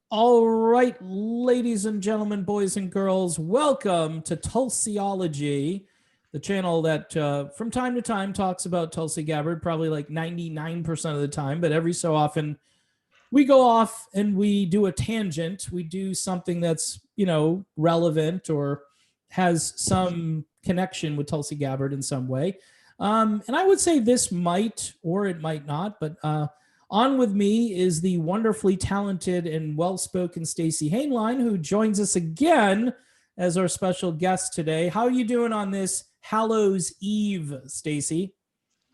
All right, ladies and gentlemen, boys and girls, welcome to Tulsiology, the channel that from time to time talks about Tulsi Gabbard, probably like 99% of the time, but every so often we go off and we do a tangent. We do something that's, relevant or has some connection with Tulsi Gabbard in some way. And I would say this might or it might not, but on with me is the wonderfully talented and well-spoken Stacey Hainline, who joins us again as our special guest today. How are you doing on this Hallows Eve, Stacey?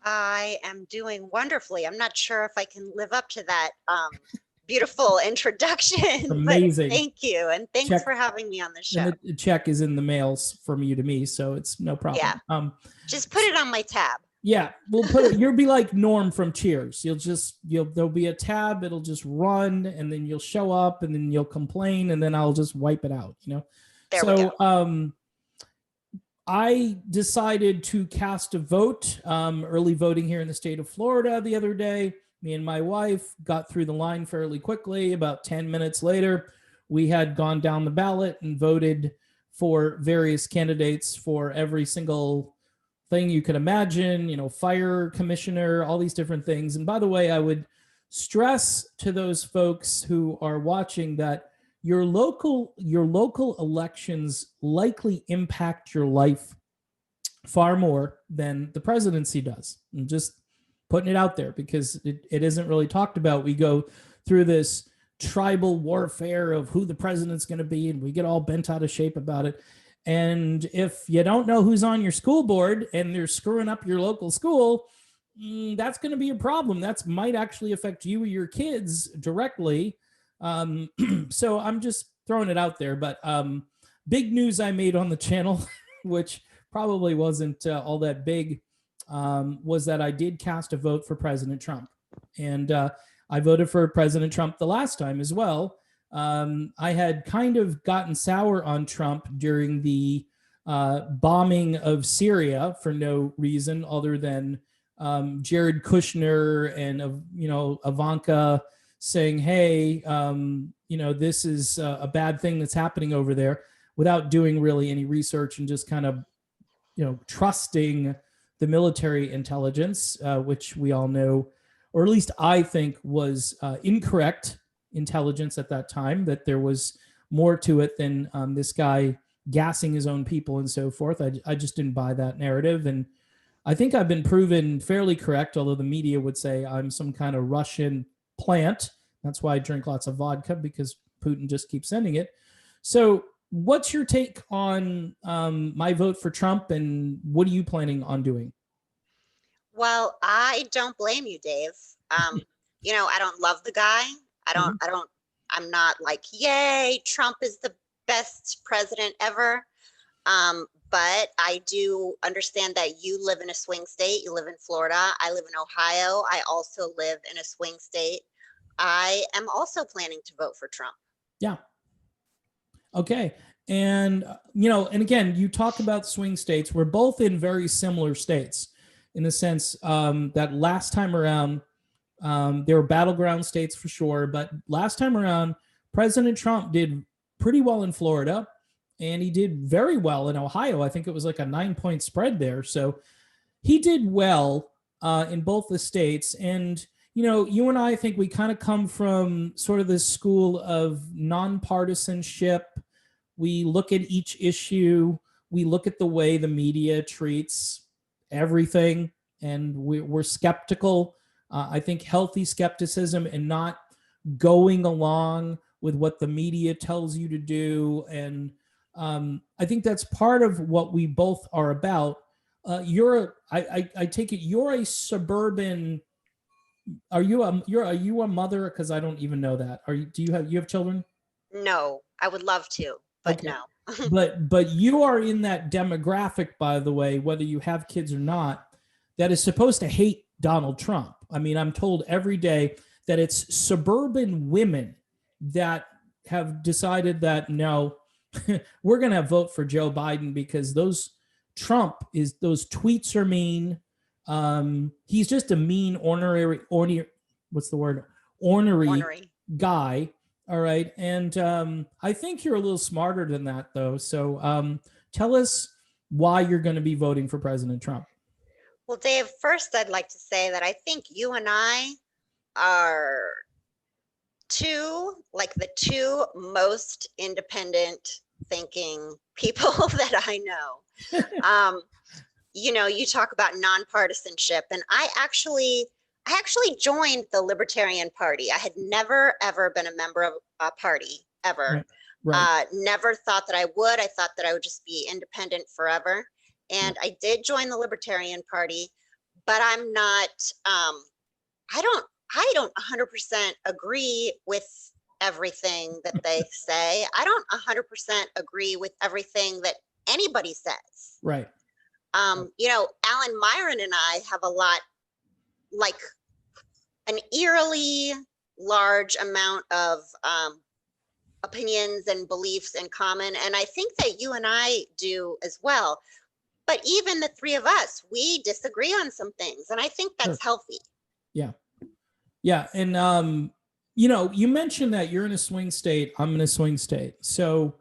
I am doing wonderfully. I'm not sure if I can live up to that beautiful introduction, but Amazing. thank you. And thanks Check, for having me on the and show. the check is in the mails from you to me, so it's no Yeah, problem. just put it on my tab. Yeah, we'll put it. You'll be like Norm from Cheers. There'll be a tab. It'll just run, and then you'll show up, and then you'll complain, and then I'll just wipe it out. There we go. So I decided to cast a vote, early voting here in the state of Florida the other day. Me and my wife got through the line fairly quickly. About 10 minutes later, we had gone down the ballot and voted for various candidates for every single thing you could imagine, fire commissioner, all these different things. And by the way, I would stress to those folks who are watching that your local elections likely impact your life far more than the presidency does. I'm just putting it out there because it isn't really talked about. We go through this tribal warfare of who the president's going to be, and we get all bent out of shape about it. And if you don't know who's on your school board and they're screwing up your local school, that's going to be a problem. That might actually affect you or your kids directly. So I'm just throwing it out there. But big news I made on the channel, which probably wasn't all that big, was that I did cast a vote for President Trump. And I voted for President Trump the last time as well. I had kind of gotten sour on Trump during the bombing of Syria for no reason other than Jared Kushner and Ivanka saying, "Hey, this is a bad thing that's happening over there," without doing really any research and just kind of trusting the military intelligence, which we all know, or at least I think was incorrect intelligence at that time, that there was more to it than this guy gassing his own people and so forth. I just didn't buy that narrative. And I think I've been proven fairly correct, although the media would say I'm some kind of Russian plant. That's why I drink lots of vodka, because Putin just keeps sending it. So what's your take on my vote for Trump, and what are you planning on doing? Well, I don't blame you, Dave. I don't love the guy. Mhm. I'm not like, yay, Trump is the best president ever. But I do understand that you live in a swing state. You live in Florida. I live in Ohio. I also live in a swing state. I am also planning to vote for Trump. Yeah. Okay. And, and again, you talk about swing states. We're both in very similar states in the sense that last time around, there were battleground states for sure. But last time around, President Trump did pretty well in Florida, and he did very well in Ohio. I think it was like a 9-point spread there. So he did well in both the states. And, you and I think we kind of come from sort of this school of nonpartisanship. We look at each issue, we look at the way the media treats everything, and we're skeptical. I think healthy skepticism and not going along with what the media tells you to do. And I think that's part of what we both are about. I take it you're a suburban. Are you a mother? Because I don't even know that. Do you have children? No, I would love to, but Okay. no. But you are in that demographic, by the way, whether you have kids or not, that is supposed to hate Donald Trump. I mean, I'm told every day that it's suburban women that have decided that no, we're going to vote for Joe Biden because those tweets are mean. He's just a mean, ornery, what's the word? Ornery Ornery. guy. All right. And I think you're a little smarter than that, though. So tell us why you're going to be voting for President Trump. Well, Dave, first I'd like to say that I think you and I are the two most independent thinking people that I know. You talk about nonpartisanship, and I actually joined the Libertarian Party. I had never, ever been a member of a party, ever. Right. Right. Never thought that I would. I thought that I would just be independent forever. And I did join the Libertarian Party, but I'm not, I don't 100% agree with everything that they say. I don't 100% agree with everything that anybody says. Right. Alan Myron and I have a lot, like an eerily large amount of opinions and beliefs in common. And I think that you and I do as well. But even the three of us, we disagree on some things. And I think that's healthy. Yeah. Yeah. And, you mentioned that you're in a swing state. I'm in a swing state. So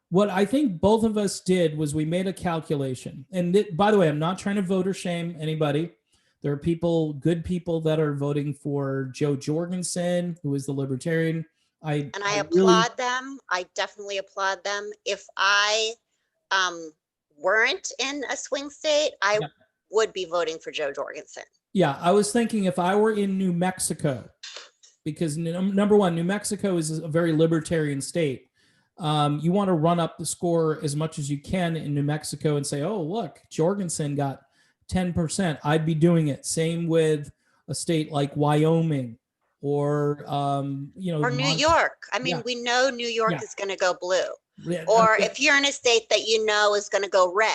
what I think both of us did was we made a calculation. And by the way, I'm not trying to vote or shame anybody. There are good people that are voting for Joe Jorgensen, who is the Libertarian. I applaud them. I definitely applaud them. If I weren't in a swing state, I would be voting for Joe Jorgensen. Yeah, I was thinking if I were in New Mexico, because number one, New Mexico is a very libertarian state. You want to run up the score as much as you can in New Mexico and say, oh, look, Jorgensen got 10%. I'd be doing it. Same with a state like Wyoming or, or New York. I mean, we know New York is going to go blue. Yeah, or if you're in a state that is going to go red,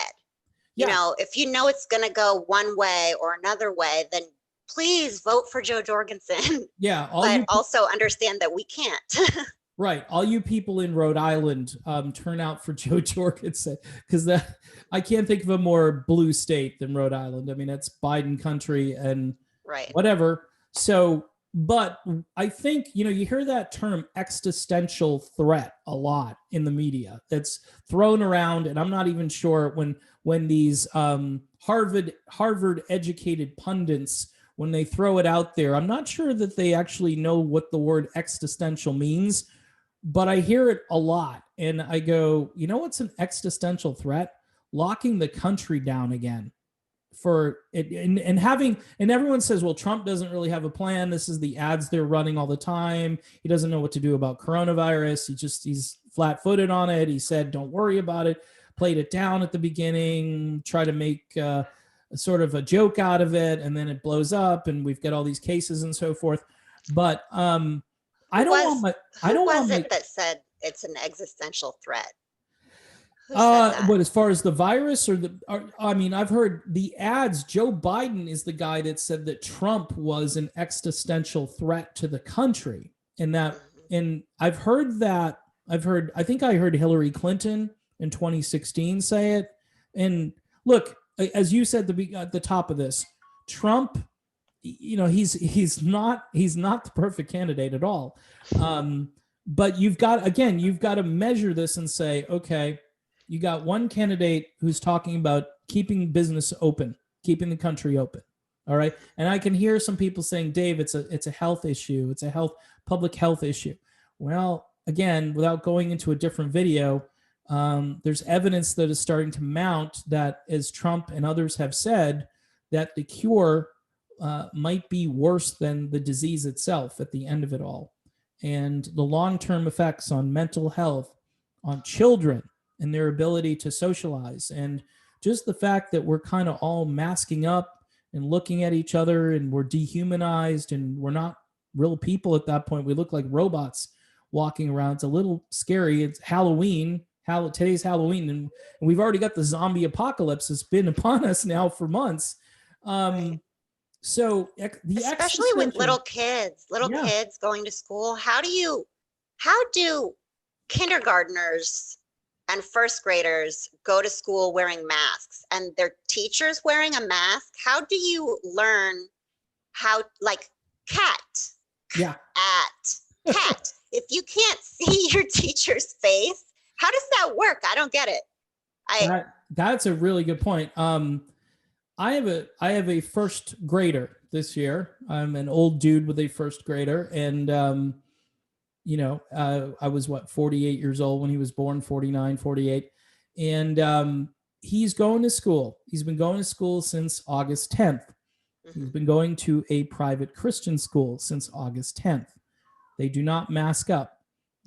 if it's going to go one way or another way, then please vote for Joe Jorgensen. Yeah. But also understand that we can't. Right. All you people in Rhode Island, turn out for Joe Jorgensen, because I can't think of a more blue state than Rhode Island. I mean, it's Biden country and whatever. So, but I think, you hear that term existential threat a lot in the media. That's thrown around, and I'm not even sure when these Harvard educated pundits, when they throw it out there, I'm not sure that they actually know what the word existential means, but I hear it a lot. And I go, what's an existential threat? Locking the country down again for it. And everyone says, well, Trump doesn't really have a plan. This is the ads they're running all the time. He doesn't know what to do about coronavirus. He's flat-footed on it. He said, don't worry about it. Played it down at the beginning, try to make sort of a joke out of it, and then it blows up and we've got all these cases and so forth. But I don't want that said it's an existential threat? What, as far as the virus I've heard the ads. Joe Biden is the guy that said that Trump was an existential threat to the country. And I think I heard Hillary Clinton in 2016 say it. And look, as you said at the top of this, Trump, he's not the perfect candidate at all. But you've got to measure this and say, okay, you got one candidate who's talking about keeping business open, keeping the country open. All right. And I can hear some people saying, Dave, it's a health issue. It's a public health issue. Well, again, without going into a different video, there's evidence that is starting to mount that, as Trump and others have said, that the cure might be worse than the disease itself at the end of it all. And the long-term effects on mental health, on children and their ability to socialize, and just the fact that we're kind of all masking up and looking at each other and we're dehumanized and we're not real people at that point. We look like robots walking around. It's a little scary. It's Halloween. Today's Halloween, and we've already got the zombie apocalypse that's been upon us now for months. So especially with little kids going to school, how do kindergartners and first graders go to school wearing masks and their teachers wearing a mask? How do you learn how, like, cat? if you can't see your teacher's face, how does that work? I don't get it. That's a really good point. I have a first grader this year. I'm an old dude with a first grader, and I was 48 years old when he was born, 49, 48, and he's going to school. He's been going to school since August 10th. He's been going to a private Christian school since August 10th. They do not mask up.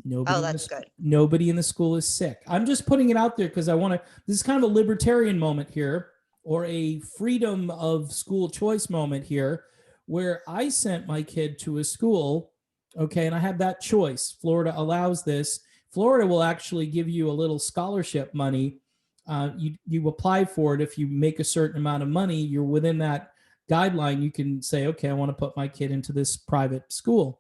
That's good. Nobody in the school is sick. I'm just putting it out there because this is kind of a libertarian moment here, or a freedom of school choice moment here, where I sent my kid to a school, okay, and I had that choice. Florida allows this. Florida will actually give you a little scholarship money. You apply for it. If you make a certain amount of money, you're within that guideline. You can say, okay, I want to put my kid into this private school.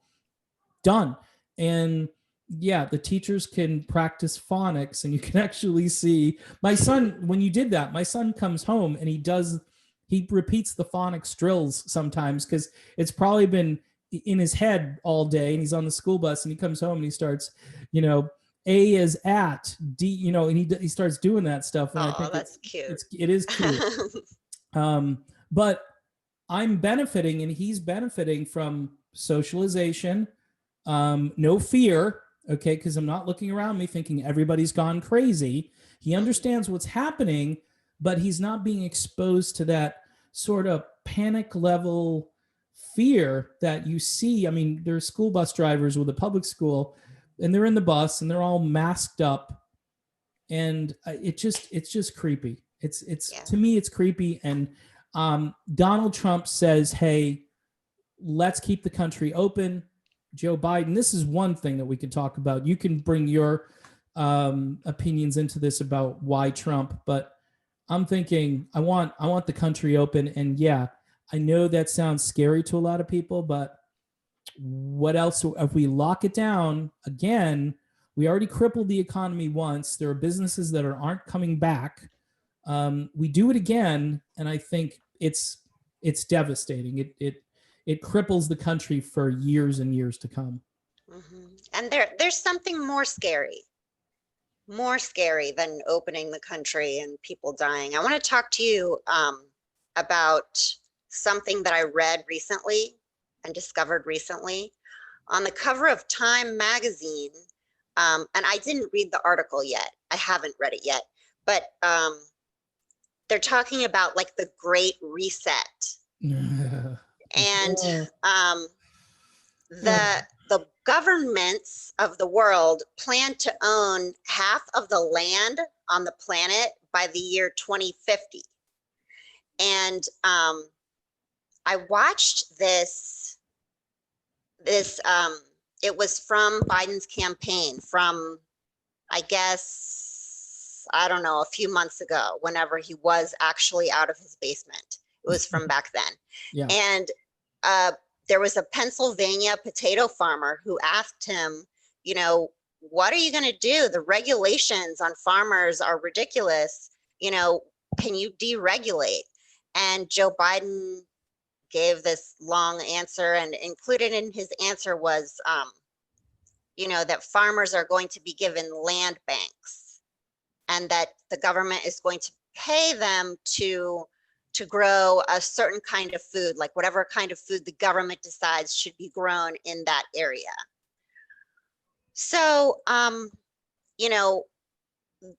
Done. And yeah, the teachers can practice phonics, and you can actually see my son, when you did that, my son comes home and he repeats the phonics drills sometimes because it's probably been in his head all day, and he's on the school bus and he comes home and he starts, A is at, D, and he starts doing that stuff. And I think that's cute. It is cute. But I'm benefiting and he's benefiting from socialization, no fear. Okay, because I'm not looking around me thinking everybody's gone crazy. He understands what's happening, but he's not being exposed to that sort of panic level fear that you see. I mean, there are school bus drivers with a public school, and they're in the bus and they're all masked up, and it's just creepy. To me, it's creepy. And Donald Trump says, "Hey, let's keep the country open." Joe Biden, this is one thing that we can talk about. You can bring your opinions into this about why Trump, but I'm thinking I want the country open. And yeah, I know that sounds scary to a lot of people, but what else? If we lock it down again, we already crippled the economy once. There are businesses that aren't coming back. We do it again, and I think it's devastating. It cripples the country for years and years to come. Mm-hmm. And there's something more scary than opening the country and people dying. I want to talk to you about something that I read recently and discovered recently on the cover of Time magazine. And I didn't read the article yet. I haven't read it yet, but they're talking about like the Great Reset. And the governments of the world plan to own half of the land on the planet by the year 2050. And I watched this, it was from Biden's campaign from, I guess, I don't know, a few months ago, whenever he was actually out of his basement. It was from back then. Yeah. And there was a Pennsylvania potato farmer who asked him, what are you going to do? The regulations on farmers are ridiculous. Can you deregulate? And Joe Biden gave this long answer, and included in his answer was, that farmers are going to be given land banks, and that the government is going to pay them to grow a certain kind of food, like whatever kind of food the government decides should be grown in that area. So,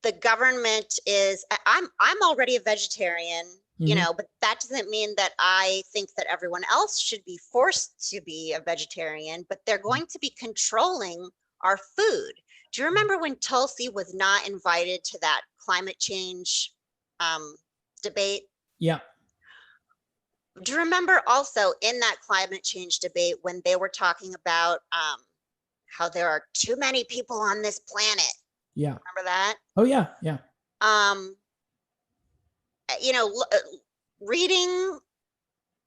the government is, I'm already a vegetarian, but that doesn't mean that I think that everyone else should be forced to be a vegetarian, but they're going to be controlling our food. Do you remember when Tulsi was not invited to that climate change debate? Yeah. Do you remember also in that climate change debate when they were talking about how there are too many people on this planet? Yeah. Remember that? Oh yeah, yeah. Reading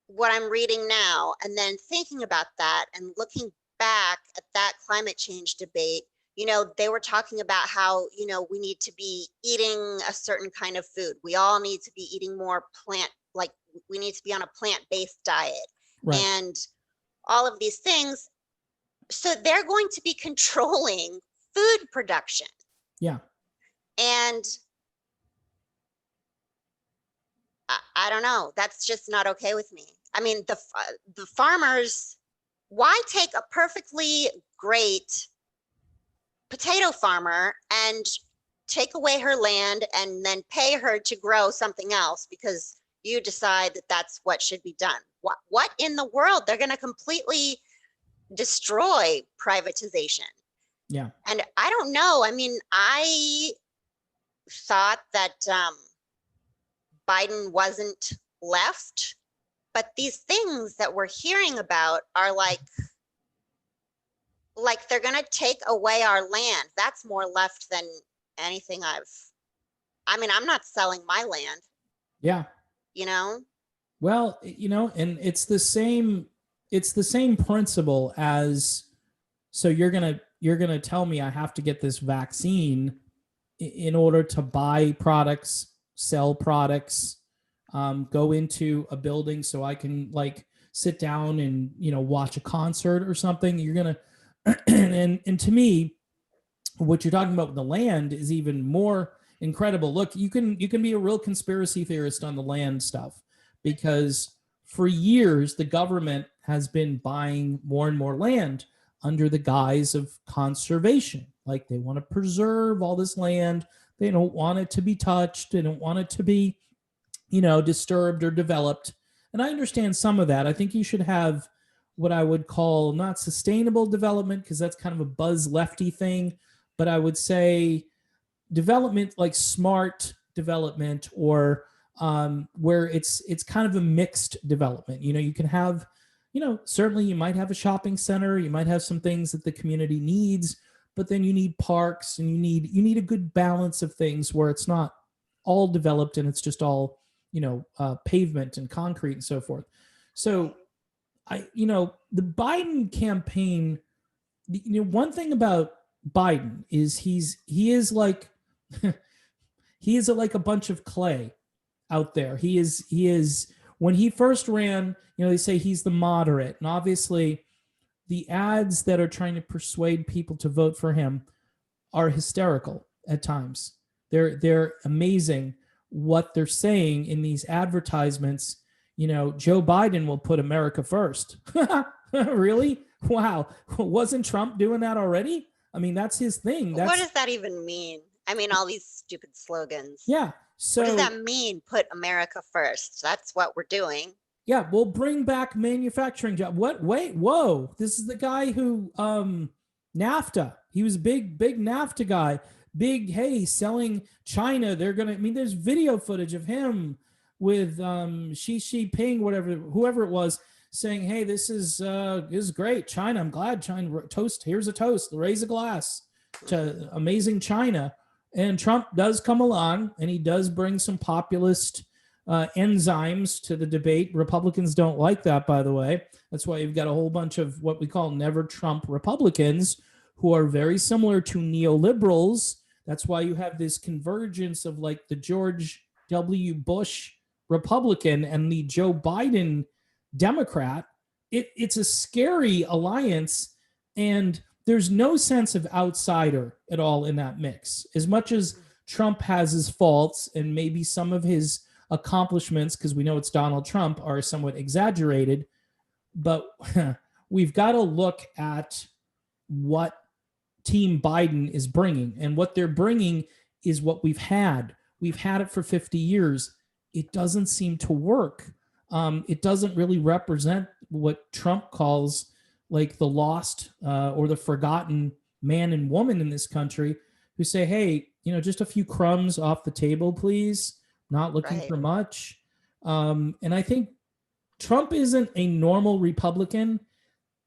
what I'm reading now and then thinking about that and looking back at that climate change debate, they were talking about how, we need to be eating a certain kind of food. We all need to be eating more we need to be on a plant-based diet. Right. And all of these things. So they're going to be controlling food production. Yeah. And I don't know. That's just not okay with me. I mean, the farmers, why take a perfectly great potato farmer and take away her land and then pay her to grow something else because you decide that that's what should be done? What in the world? They're going to completely destroy privatization. Yeah. And I don't know. I mean, I thought that Biden wasn't left, but these things that we're hearing about are like they're going to take away our land. That's more left than anything I mean, I'm not selling my land. Yeah. You know? Well, and it's the same principle as, so you're going to tell me I have to get this vaccine in order to buy products, sell products, go into a building so I can like sit down and, watch a concert or something. You're going to, and to me, what you're talking about with the land is even more incredible. Look, you can be a real conspiracy theorist on the land stuff, because for years the government has been buying more and more land under the guise of conservation. Like they want to preserve all this land. They don't want it to be touched. They don't want it to be, disturbed or developed. And I understand some of that. I think you should have what I would call not sustainable development, because that's kind of a buzz lefty thing, but I would say development like smart development, or where it's kind of a mixed development. You can have, certainly you might have a shopping center, you might have some things that the community needs, but then you need parks and you need a good balance of things where it's not all developed and it's just all, pavement and concrete and so forth. So the Biden campaign, one thing about Biden is he is like he is like a bunch of clay out there. He is when he first ran, they say he's the moderate, and obviously the ads that are trying to persuade people to vote for him are hysterical at times. They're amazing what they're saying in these advertisements. Joe Biden will put America first. Really? Wow. Wasn't Trump doing that already? I mean, that's his thing. What does that even mean? I mean, all these stupid slogans. Yeah. So what does that mean? Put America first. That's what we're doing. Yeah, we'll bring back manufacturing job. What? Wait, whoa! This is the guy who NAFTA. He was big NAFTA guy. Big, hey, selling China. They're gonna. I mean, there's video footage of him with Xi Jinping, whoever it was, saying, "Hey, this is great, China. I'm glad China toast. Here's a toast. Raise a glass to amazing China." And Trump does come along, and he does bring some populist enzymes to the debate. Republicans don't like that, by the way. That's why you've got a whole bunch of what we call never Trump Republicans who are very similar to neoliberals. That's why you have this convergence of like the George W. Bush Republican and the Joe Biden Democrat. It's a scary alliance, and there's no sense of outsider at all in that mix. As much as Trump has his faults and maybe some of his accomplishments, because we know it's Donald Trump, are somewhat exaggerated, but we've got to look at what Team Biden is bringing, and what they're bringing is what we've had. We've had it for 50 years. It doesn't seem to work. It doesn't really represent what Trump calls like the lost or the forgotten man and woman in this country, who say, hey, just a few crumbs off the table, please. Not looking for much. And I think Trump isn't a normal Republican.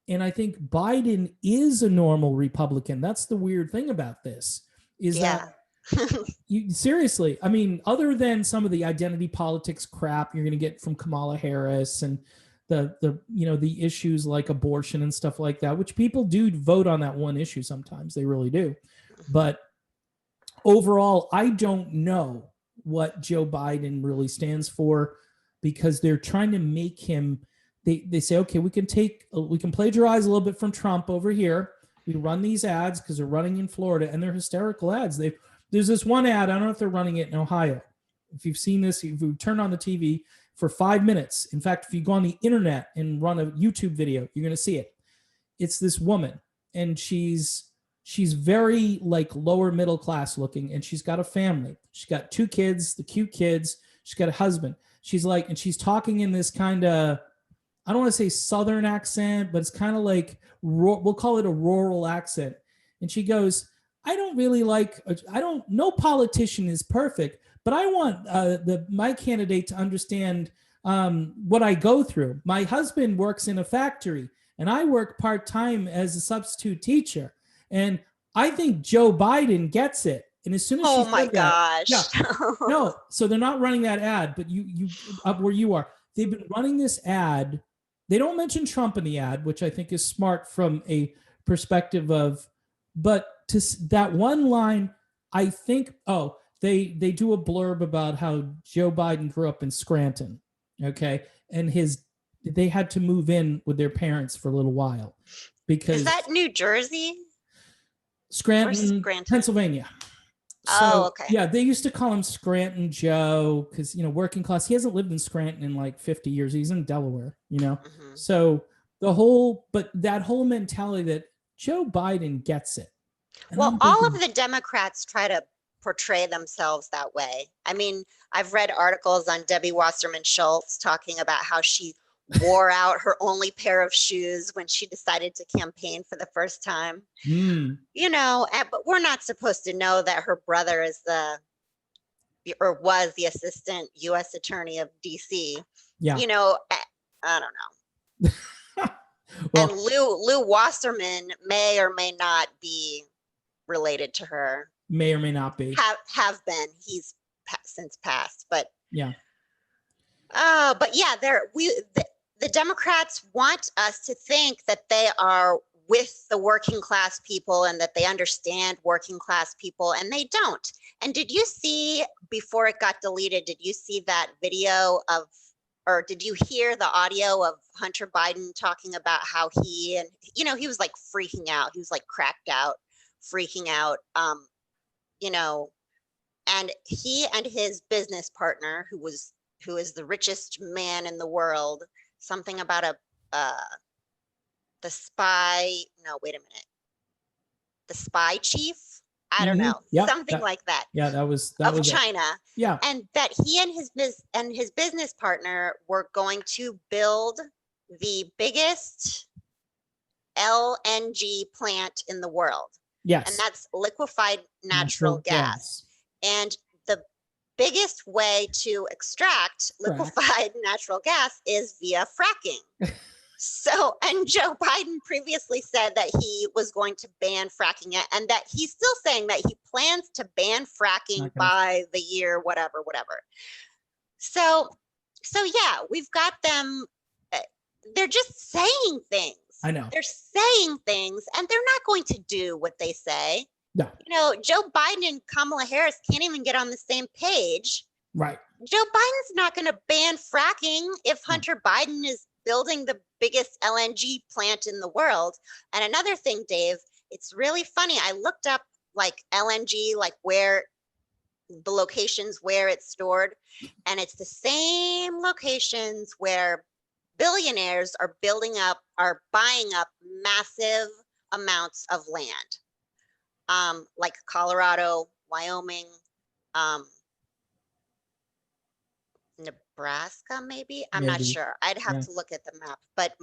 And I think Biden is a normal Republican. That's the weird thing about this, is that seriously, I mean, other than some of the identity politics crap you're going to get from Kamala Harris and the issues like abortion and stuff like that, which people do vote on that one issue sometimes. They really do. But overall, I don't know what Joe Biden really stands for, because they're trying to make him they say, okay, we can plagiarize a little bit from Trump over here. We run these ads because they're running in Florida, and they're hysterical ads. There's this one ad, I don't know if they're running it in Ohio. If you've seen this, if you turn on the TV for 5 minutes, in fact, if you go on the internet and run a YouTube video, you're going to see it. It's this woman, and she's very like lower middle class looking, and she's got a family. She's got 2 kids, the cute kids. She's got a husband. She's like, and she's talking in this kind of, I don't want to say Southern accent, but it's kind of like, we'll call it a rural accent. And she goes, no politician is perfect, but I want my candidate to understand what I go through. My husband works in a factory, and I work part-time as a substitute teacher. And I think Joe Biden gets it. And as soon as Oh she my said that, gosh. no, so they're not running that ad, but you up where you are, they've been running this ad. They don't mention Trump in the ad, which I think is smart from a perspective of, but to that one line, I think, they do a blurb about how Joe Biden grew up in Scranton, okay, and they had to move in with their parents for a little while because Is that New Jersey? Scranton, Pennsylvania. So, okay. Yeah, they used to call him Scranton Joe because, working class. He hasn't lived in Scranton in like 50 years. He's in Delaware, Mm-hmm. So that whole mentality that Joe Biden gets it. And Well, all of the Democrats try to portray themselves that way. I mean, I've read articles on Debbie Wasserman Schultz talking about how she wore out her only pair of shoes when she decided to campaign for the first time. But we're not supposed to know that her brother is was the assistant U.S. attorney of D.C. Yeah. I don't know. Well, and Lou Wasserman may or may not be related to her. May or may not be. Have been. He's since passed, but yeah. But yeah, the Democrats want us to think that they are with the working class people and that they understand working class people, and they don't. And did you see, before it got deleted, did you see that video or did you hear the audio of Hunter Biden talking about how he was like freaking out. He was like cracked out, freaking out. And he and his business partner, who is the richest man in the world, something about the spy. No, wait a minute. The spy chief. I don't know. Yep, something like that. Yeah, that was China. Yeah. And that he and his business partner were going to build the biggest LNG plant in the world. Yes. And that's liquefied natural gas. And the biggest way to extract liquefied natural gas is via fracking. So, and Joe Biden previously said that he was going to ban fracking, and that he's still saying that he plans to ban fracking by the year, whatever. So yeah, we've got them. They're just saying things. I know. They're saying things, and they're not going to do what they say. No. Joe Biden and Kamala Harris can't even get on the same page. Right. Joe Biden's not going to ban fracking if Hunter Biden is building the biggest LNG plant in the world. And another thing, Dave, it's really funny. I looked up like LNG, like where the locations where it's stored, and it's the same locations where billionaires are buying up massive amounts of land, like Colorado, Wyoming, Nebraska, maybe. I'm not sure. I'd have to look at the map. But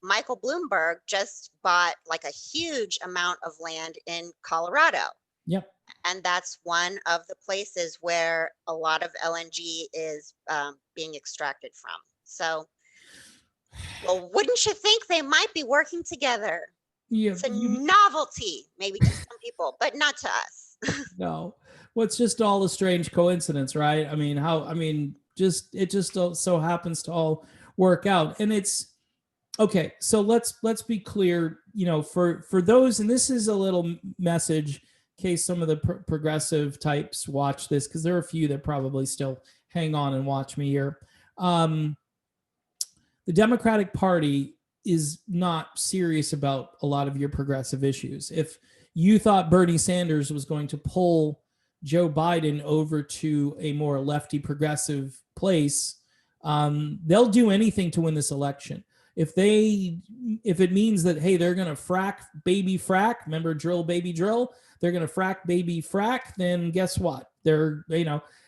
Michael Bloomberg just bought like a huge amount of land in Colorado. Yep. And that's one of the places where a lot of LNG is being extracted from. So, well, wouldn't you think they might be working together? Yeah, it's a novelty, maybe to some people, but not to us. No. Well, it's just all a strange coincidence, right? I mean, it just so happens to all work out. And it's okay. So let's be clear, for those, and this is a little message in case some of the progressive types watch this, because there are a few that probably still hang on and watch me here. the Democratic Party is not serious about a lot of your progressive issues. If you thought Bernie Sanders was going to pull Joe Biden over to a more lefty progressive place, they'll do anything to win this election. If it means that, hey, they're going to frack baby frack, remember drill baby drill, they're going to frack baby frack, then guess what? They're,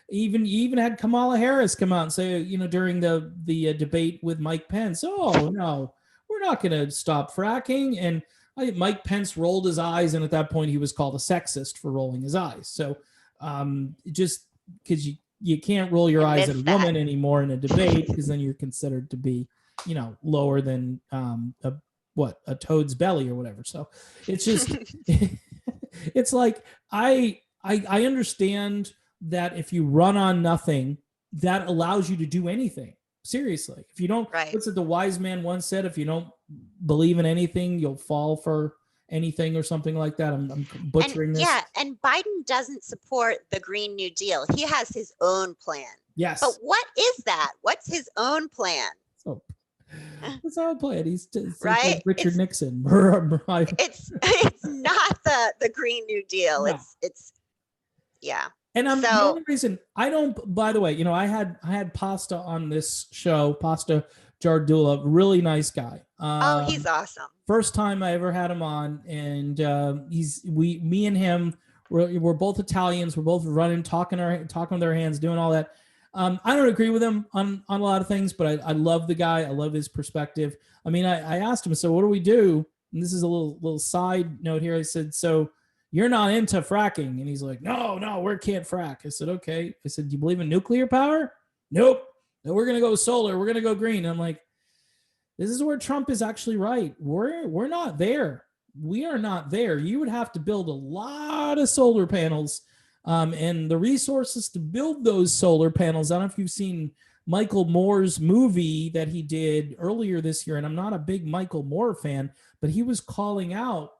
even had Kamala Harris come out and say, during the debate with Mike Pence, oh no, we're not going to stop fracking. And I think Mike Pence rolled his eyes, and at that point he was called a sexist for rolling his eyes. So just because you can't roll your eyes at a woman anymore in a debate, because then you're considered to be, lower than a toad's belly or whatever. So it's just it's like I understand that if you run on nothing, that allows you to do anything. Seriously, if you don't, right. What's it the wise man once said? If you don't believe in anything, you'll fall for anything or something like that. I'm butchering this. Yeah, and Biden doesn't support the Green New Deal. He has his own plan. Yes. But what is that? What's his own plan? So that's our plan. He's right? like Richard Nixon. It's not the Green New Deal. No. It's yeah. And the only reason I don't, by the way, I had Pasta on this show, Pasta Jardula, really nice guy. He's awesome. First time I ever had him on, and me and him, we're both Italians. We're both running, talking with their hands, doing all that. I don't agree with him on a lot of things, but I love the guy. I love his perspective. I mean, I asked him, so what do we do? And this is a little side note here. I said, so you're not into fracking? And he's like, no, we can't frack. I said, okay. I said, do you believe in nuclear power? Nope. No, we're going to go solar. We're going to go green. And I'm like, this is where Trump is actually right. We're not there. We are not there. You would have to build a lot of solar panels, and the resources to build those solar panels. I don't know if you've seen Michael Moore's movie that he did earlier this year, and I'm not a big Michael Moore fan, but he was calling out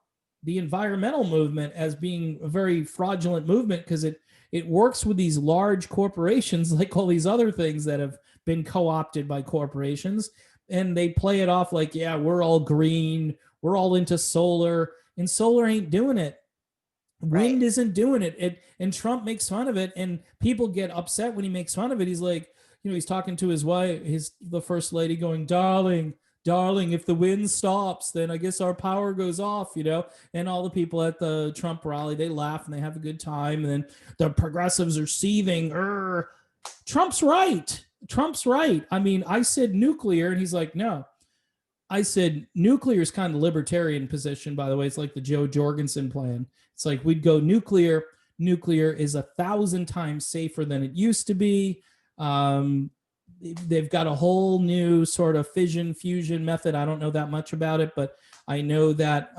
the environmental movement as being a very fraudulent movement because it works with these large corporations, like all these other things that have been co-opted by corporations, and they play it off like, yeah, we're all green, we're all into solar, and solar ain't doing it. Wind isn't doing it. And Trump makes fun of it, and people get upset when he makes fun of it. He's like, he's talking to his wife, the first lady, going, darling, if the wind stops, then I guess our power goes off, and all the people at the Trump rally, they laugh and they have a good time. And then the progressives are seething. Trump's right. I mean, I said nuclear, and he's like, no. I said nuclear is kind of libertarian position, by the way. It's like the Joe Jorgensen plan. It's like we'd go nuclear. Nuclear is 1,000 times safer than it used to be. They've got a whole new sort of fission fusion method. I don't know that much about it, but I know that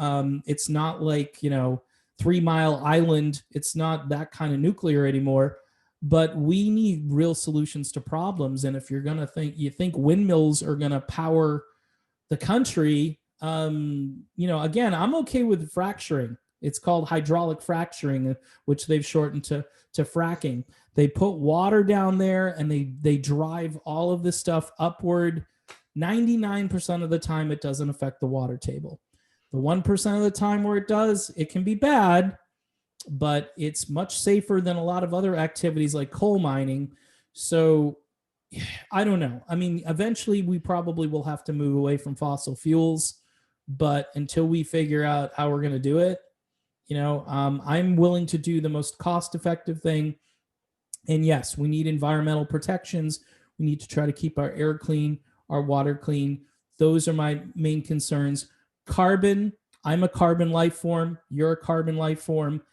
it's not like, 3 Mile Island. It's not that kind of nuclear anymore, but we need real solutions to problems. And if you're going to think windmills are going to power the country, again, I'm okay with fracturing. It's called hydraulic fracturing, which they've shortened to fracking. They put water down there and they drive all of this stuff upward. 99% of the time, it doesn't affect the water table. The 1% of the time where it does, it can be bad, but it's much safer than a lot of other activities like coal mining. So I don't know. I mean, eventually we probably will have to move away from fossil fuels, but until we figure out how we're going to do it, I'm willing to do the most cost-effective thing. And yes, we need environmental protections. We need to try to keep our air clean, our water clean. Those are my main concerns. Carbon, I'm a carbon life form. You're a carbon life form.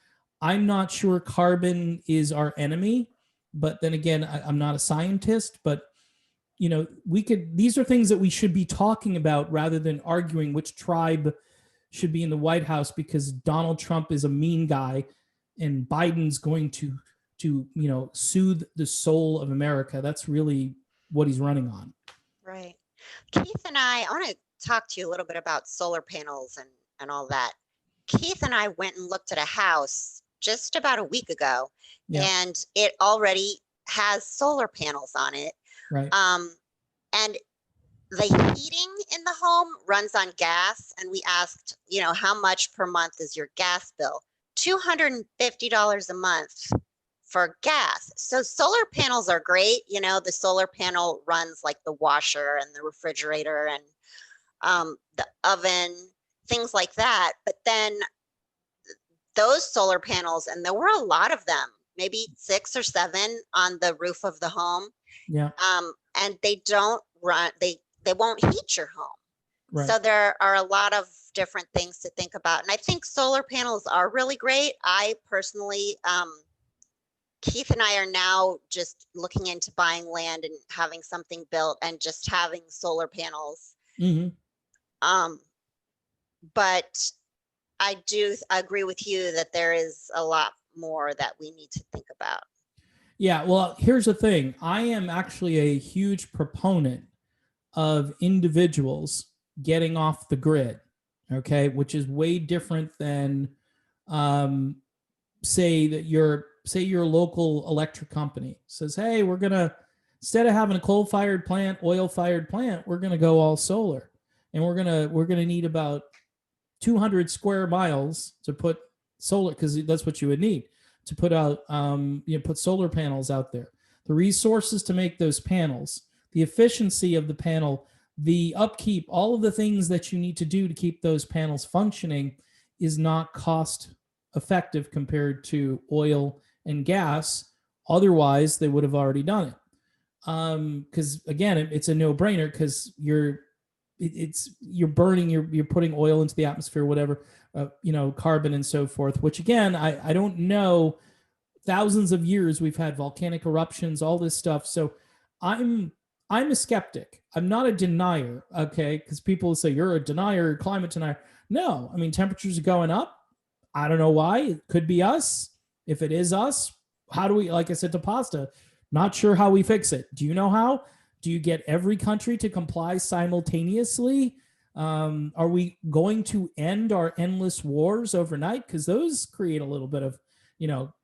I'm not sure carbon is our enemy, but then again, I'm not a scientist, but these are things that we should be talking about rather than arguing which tribe should be in the White House because Donald Trump is a mean guy and Biden's going to soothe the soul of America. That's really what he's running on. Right. Keith and I want to talk to you a little bit about solar panels and all that. Keith and I went and looked at a house just about a week ago, and it already has solar panels on it. Right. And the heating in the home runs on gas, and we asked, how much per month is your gas bill? $250 a month for gas. So solar panels are great. The solar panel runs like the washer and the refrigerator and the oven, things like that. But then those solar panels, and there were a lot of them, maybe 6 or 7 on the roof of the home. Yeah. And they don't run, they won't heat your home. Right. So there are a lot of different things to think about. And I think solar panels are really great. I personally, Keith and I are now just looking into buying land and having something built and just having solar panels. Mm-hmm. But I do agree with you that there is a lot more that we need to think about. Yeah, well, here's the thing. I am actually a huge proponent of individuals getting off the grid, okay, which is way different than say your local electric company says, hey, we're going to, instead of having a coal-fired plant, oil-fired plant, we're going to go all solar. And we're going to need about 200 square miles to put solar, because that's what you would need to put out, put solar panels out there. The resources to make those panels, the efficiency of the panel, the upkeep, all of the things that you need to do to keep those panels functioning is not cost effective compared to oil and gas. Otherwise, they would have already done it. Because again, it's a no-brainer, because you're burning, you're putting oil into the atmosphere, whatever, carbon and so forth, which again, I don't know, thousands of years we've had volcanic eruptions, all this stuff. So I'm a skeptic. I'm not a denier, okay? Because people say you're a denier, climate denier. No, I mean, temperatures are going up. I don't know why. It could be us. If it is us, how do we, like I said to Pasta, not sure how we fix it. Do you know how? Do you get every country to comply simultaneously? Are we going to end our endless wars overnight? Because those create a little bit of,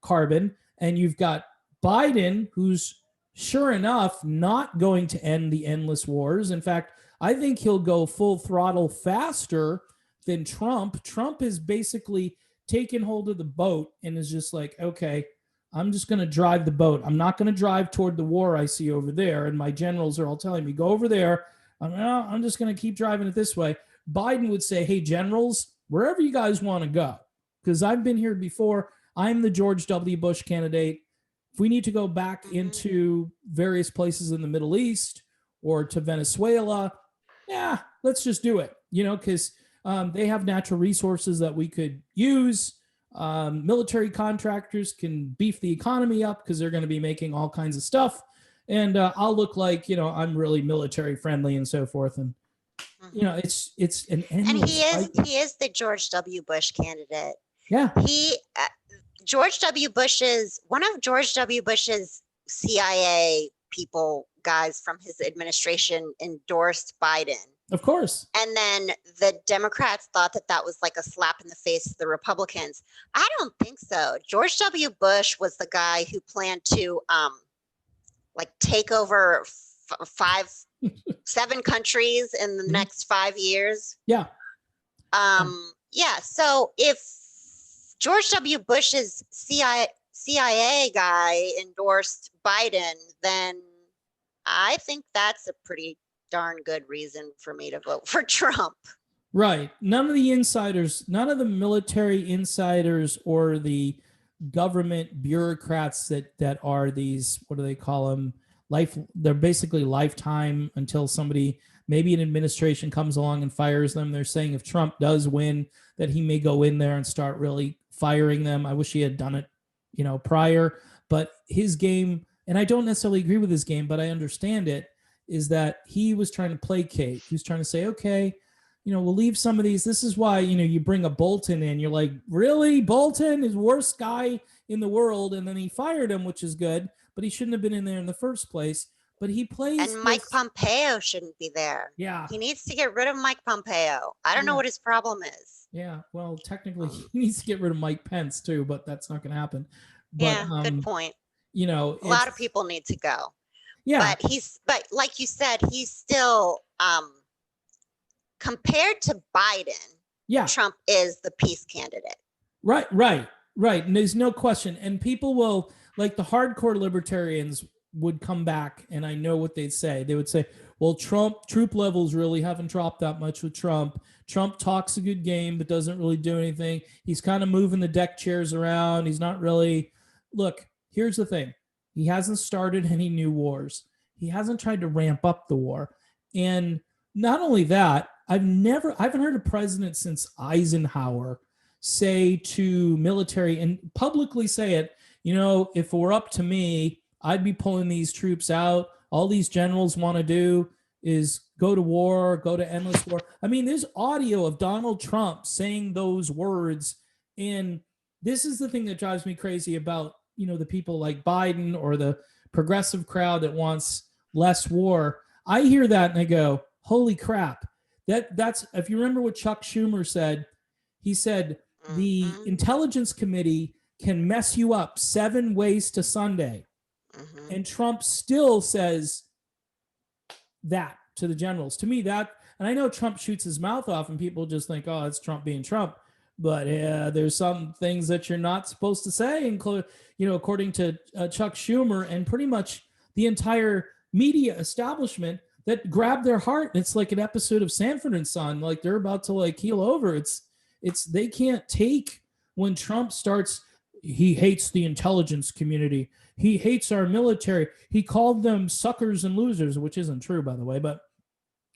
carbon. And you've got Biden, who's sure enough not going to end the endless wars. In fact, I think he'll go full throttle faster than Trump. Trump is basically taken hold of the boat and is just like, okay, I'm just going to drive the boat. I'm not going to drive toward the war I see over there. And my generals are all telling me, go over there. I'm just going to keep driving it this way. Biden would say, hey, generals, wherever you guys want to go, because I've been here before. I'm the George W. Bush candidate. If we need to go back into various places in the Middle East or to Venezuela, yeah, let's just do it, because they have natural resources that we could use. Military contractors can beef the economy up because they're going to be making all kinds of stuff. And I'll look like, I'm really military friendly and so forth. And, it's an endless. And he is the George W. Bush candidate. Yeah. One of George W. Bush's CIA guys from his administration endorsed Biden. Of course. And then the Democrats thought that was like a slap in the face to the Republicans. I don't think so. George W. Bush was the guy who planned to take over 7 countries in the next 5 years. Yeah. Yeah. So if George W. Bush's CIA guy endorsed Biden, then I think that's a pretty darn good reason for me to vote for Trump. Right. None of the insiders, none of the military insiders or the government bureaucrats that are these, what do they call them? They're basically lifetime until somebody, maybe an administration comes along and fires them. They're saying if Trump does win, that he may go in there and start really firing them. I wish he had done it, prior. But his game, and I don't necessarily agree with his game, but I understand it, is that he was trying to placate. He was trying to say, okay, we'll leave some of these. This is why, you bring a Bolton in. You're like, really? Bolton is worst guy in the world. And then he fired him, which is good, but he shouldn't have been in there in the first place. But he plays. And Mike Pompeo shouldn't be there. Yeah. He needs to get rid of Mike Pompeo. I don't know what his problem is. Yeah. Well, technically he needs to get rid of Mike Pence too, but that's not going to happen. But, good point. A lot of people need to go. Yeah. But like you said, he's still compared to Biden, Yeah. Trump is the peace candidate. Right. And there's no question. And people will, like the hardcore libertarians would come back, and I know what they'd say. They would say, well, troop levels really haven't dropped that much with Trump. Trump talks a good game, but doesn't really do anything. He's kind of moving the deck chairs around. He's not really. Look, here's the thing. He hasn't started any new wars. He hasn't tried to ramp up the war. And not only that, I haven't heard a president since Eisenhower say to military and publicly say it, if it were up to me, I'd be pulling these troops out. All these generals want to do is go to war, go to endless war. I mean, there's audio of Donald Trump saying those words. And this is the thing that drives me crazy about, the people like Biden or the progressive crowd that wants less war. I hear that and I go, holy crap. That's, if you remember what Chuck Schumer said, he said, the Intelligence Committee can mess you up 7 ways to Sunday. And Trump still says that to the generals. To me, and I know Trump shoots his mouth off and people just think, oh, it's Trump being Trump. But there's some things that you're not supposed to say, according to Chuck Schumer and pretty much the entire media establishment that grabbed their heart. It's like an episode of Sanford and Son, like they're about to like keel over. It's they can't take when Trump starts. He hates the intelligence community. He hates our military. He called them suckers and losers, which isn't true, by the way. But,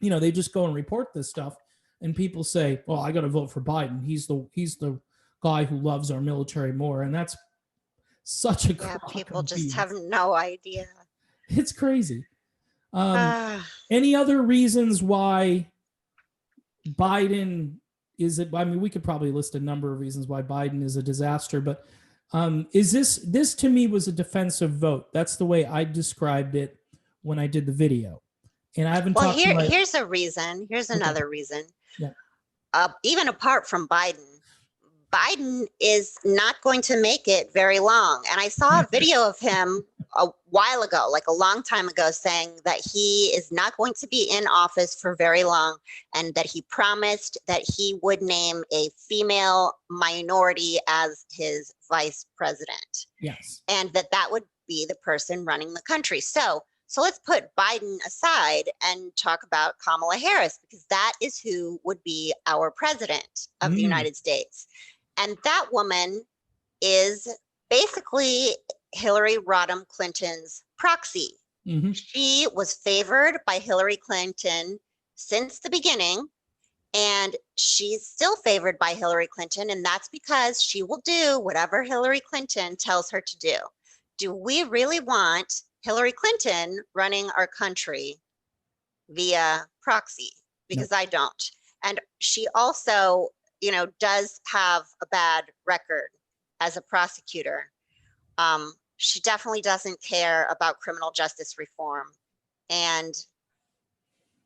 they just go and report this stuff. And people say, well, I got to vote for Biden. He's the guy who loves our military more. And that's such a people just have no idea. It's crazy. Any other reasons why Biden is it? I mean, we could probably list a number of reasons why Biden is a disaster, but is this to me was a defensive vote. That's the way I described it when I did the video. And I haven't talked to here's a reason. Here's another reason. Yeah. Even apart from Biden is not going to make it very long. And I saw a video of him a while ago, like a long time ago, saying that he is not going to be in office for very long and that he promised that he would name a female minority as his vice president. Yes. And that would be the person running the country. So let's put Biden aside and talk about Kamala Harris, because that is who would be our president of the United States. And that woman is basically Hillary Rodham Clinton's proxy. Mm-hmm. She was favored by Hillary Clinton since the beginning, and she's still favored by Hillary Clinton, and that's because she will do whatever Hillary Clinton tells her to do. Do we really want Hillary Clinton running our country via proxy? Because I don't. And she also, does have a bad record as a prosecutor. She definitely doesn't care about criminal justice reform. And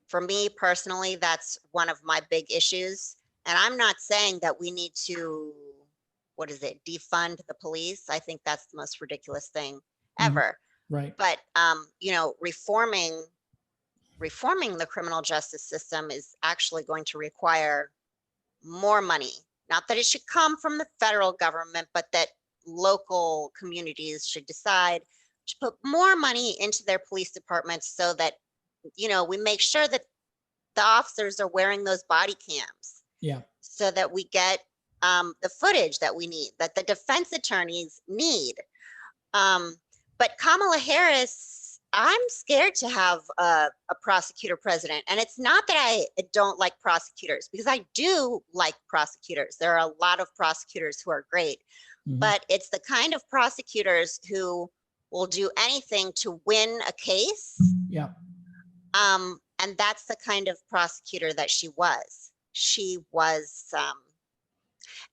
for me personally, that's one of my big issues. And I'm not saying that we need to, defund the police. I think that's the most ridiculous thing ever. Right. But, reforming the criminal justice system is actually going to require more money. Not that it should come from the federal government, but that local communities should decide to put more money into their police departments so that, we make sure that the officers are wearing those body cams. Yeah. So that we get the footage that we need, that the defense attorneys need. But Kamala Harris, I'm scared to have a prosecutor president. And it's not that I don't like prosecutors, because I do like prosecutors. There are a lot of prosecutors who are great, but it's the kind of prosecutors who will do anything to win a case. Yeah. And that's the kind of prosecutor that she was. She was,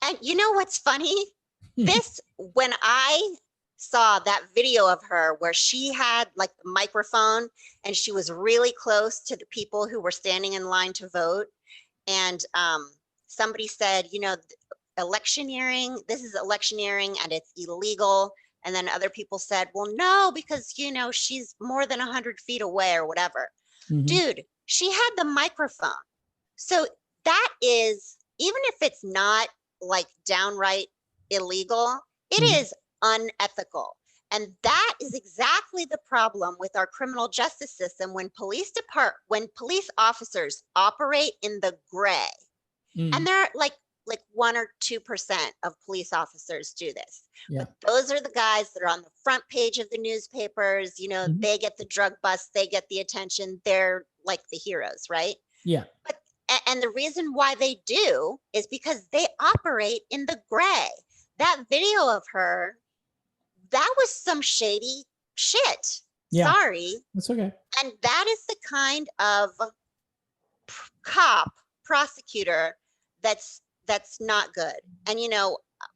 and you know what's funny? When I saw that video of her where she had like the microphone and she was really close to the people who were standing in line to vote. And somebody said, electioneering, this is electioneering and it's illegal. And then other people said, well, no, because, she's more than 100 feet away or whatever. Dude, she had the microphone. So that is, even if it's not like downright illegal, it Mhm. is unethical. And that is exactly the problem with our criminal justice system when when police officers operate in the gray. And Mhm. they're like 1 or 2% of police officers do this. Yeah. But those are the guys that are on the front page of the newspapers. Mhm. They get the drug bust, they get the attention. They're like the heroes, right? Yeah. But and the reason why they do is because they operate in the gray. That video of her, that was some shady shit. Yeah. Sorry. That's okay. And that is the kind of cop, prosecutor that's not good. And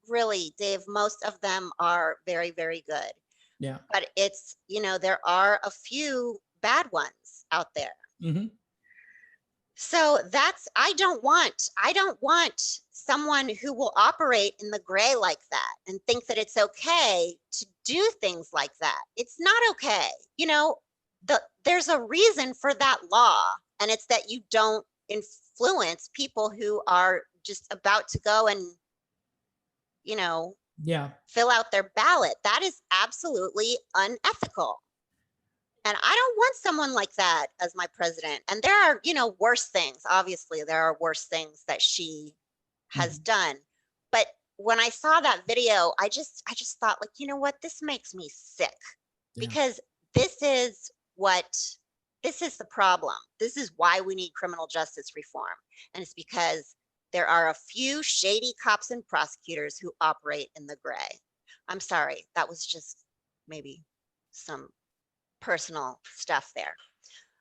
really, Dave, most of them are very, very good. Yeah. But it's, there are a few bad ones out there. Hmm. So I don't want someone who will operate in the gray like that and think that it's okay to do things like that. It's not okay. There's a reason for that law, and it's that you don't influence people who are just about to go and, Yeah. fill out their ballot. That is absolutely unethical. And I don't want someone like that as my president. And there are, worse things. Obviously, there are worse things that she has done. But when I saw that video, I just thought, like, you know what? This makes me sick. Yeah. Because this is the problem. This is why we need criminal justice reform. And it's because there are a few shady cops and prosecutors who operate in the gray. I'm sorry. That was just maybe some personal stuff there.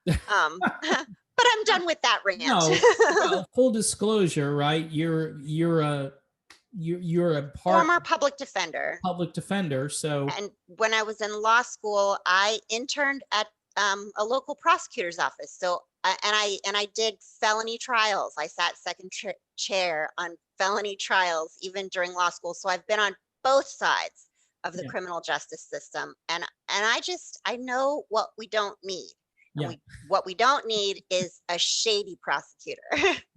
But I'm done with that rant. No, well, full disclosure, right? You're a Former public defender. public defender. So, And when I was in law school, I interned at a local prosecutor's office. So, and I did felony trials. I sat second chair on felony trials even during law school. So I've been on both sides of the Yeah. criminal justice system, and I know what we don't need. And Yeah. what we don't need is a shady prosecutor.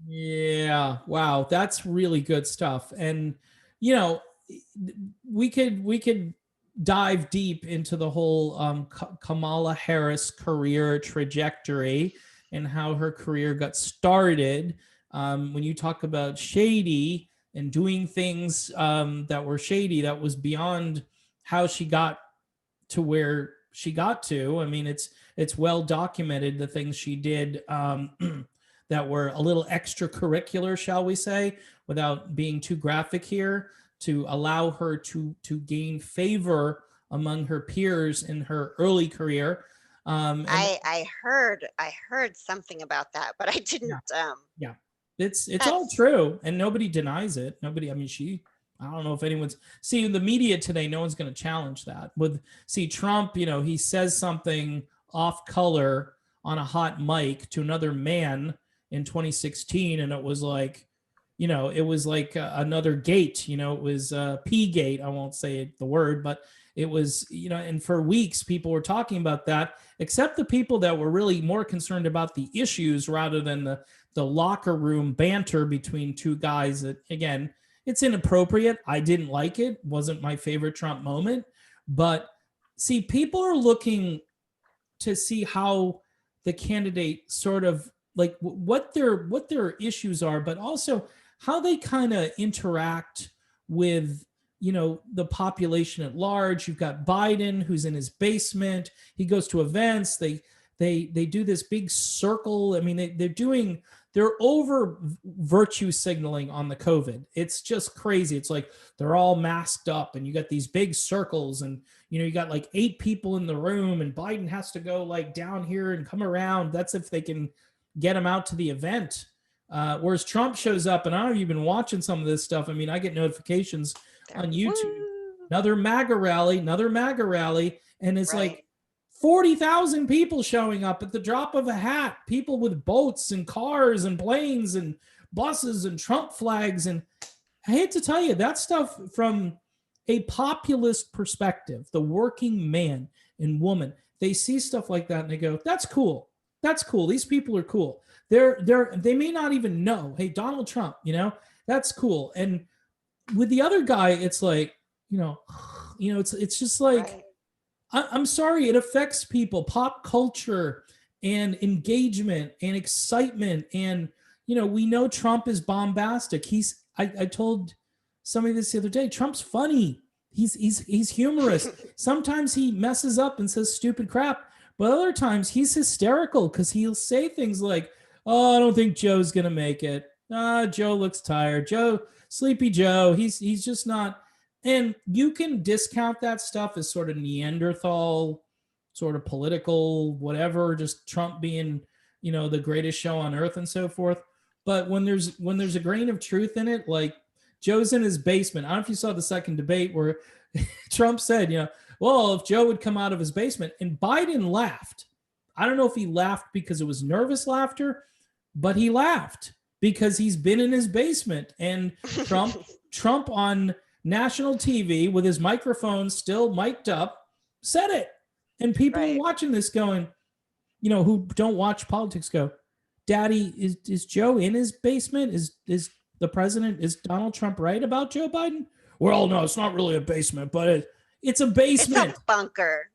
Yeah. Wow. That's really good stuff. And, we could dive deep into the whole Kamala Harris career trajectory and how her career got started. When you talk about shady and doing things that were shady, that was beyond how she got to where she got to. I mean, it's well documented, the things she did that were a little extracurricular, shall we say, without being too graphic here, to allow her to gain favor among her peers in her early career. I heard something about that, but I didn't. Yeah, it's all true, and nobody denies it. Nobody. I mean, I don't know if anyone's see in the media today. No one's going to challenge that. Trump, he says something off color on a hot mic to another man in 2016, and it was like, another gate. It was P gate. I won't say the word, but it was, and for weeks people were talking about that, except the people that were really more concerned about the issues rather than the locker room banter between two guys that, again, it's inappropriate. I didn't like it. Wasn't my favorite Trump moment. But see, people are looking to see how the candidate sort of like what their issues are, but also how they kind of interact with the population at large. You've got Biden, who's in his basement. He goes to events. They do this big circle. I mean, they're over virtue signaling on the COVID. It's just crazy. It's like they're all masked up and you got these big circles and, you got like 8 people in the room and Biden has to go like down here and come around. That's if they can get him out to the event. Whereas Trump shows up, and I don't know if you've been watching some of this stuff. I mean, I get notifications on YouTube. Another MAGA rally. And it's like 40,000 people showing up at the drop of a hat, people with boats and cars and planes and buses and Trump flags. And I hate to tell you, that stuff from a populist perspective, the working man and woman, they see stuff like that and they go, that's cool. That's cool. These people are cool. They may not even know, hey, Donald Trump, that's cool. And with the other guy, it's like, it's just like, Right. I'm sorry, it affects people, pop culture and engagement and excitement. And, we know Trump is bombastic. I told somebody this the other day, Trump's funny. He's humorous. Sometimes he messes up and says stupid crap, but other times he's hysterical because he'll say things like, "Oh, I don't think Joe's gonna make it. Joe looks tired. Sleepy Joe. He's just not." And you can discount that stuff as sort of Neanderthal, sort of political, whatever. Just Trump being, the greatest show on earth and so forth. But when there's a grain of truth in it, like Joe's in his basement. I don't know if you saw the second debate where Trump said, well, if Joe would come out of his basement, and Biden laughed. I don't know if he laughed because it was nervous laughter, but he laughed because he's been in his basement. And Trump on national TV with his microphone still mic'd up said it. And people are watching this going, who don't watch politics go, Daddy, is Joe in his basement? Is the president, is Donald Trump right about Joe Biden? Well, no, it's not really a basement, but it's a basement. It's a bunker.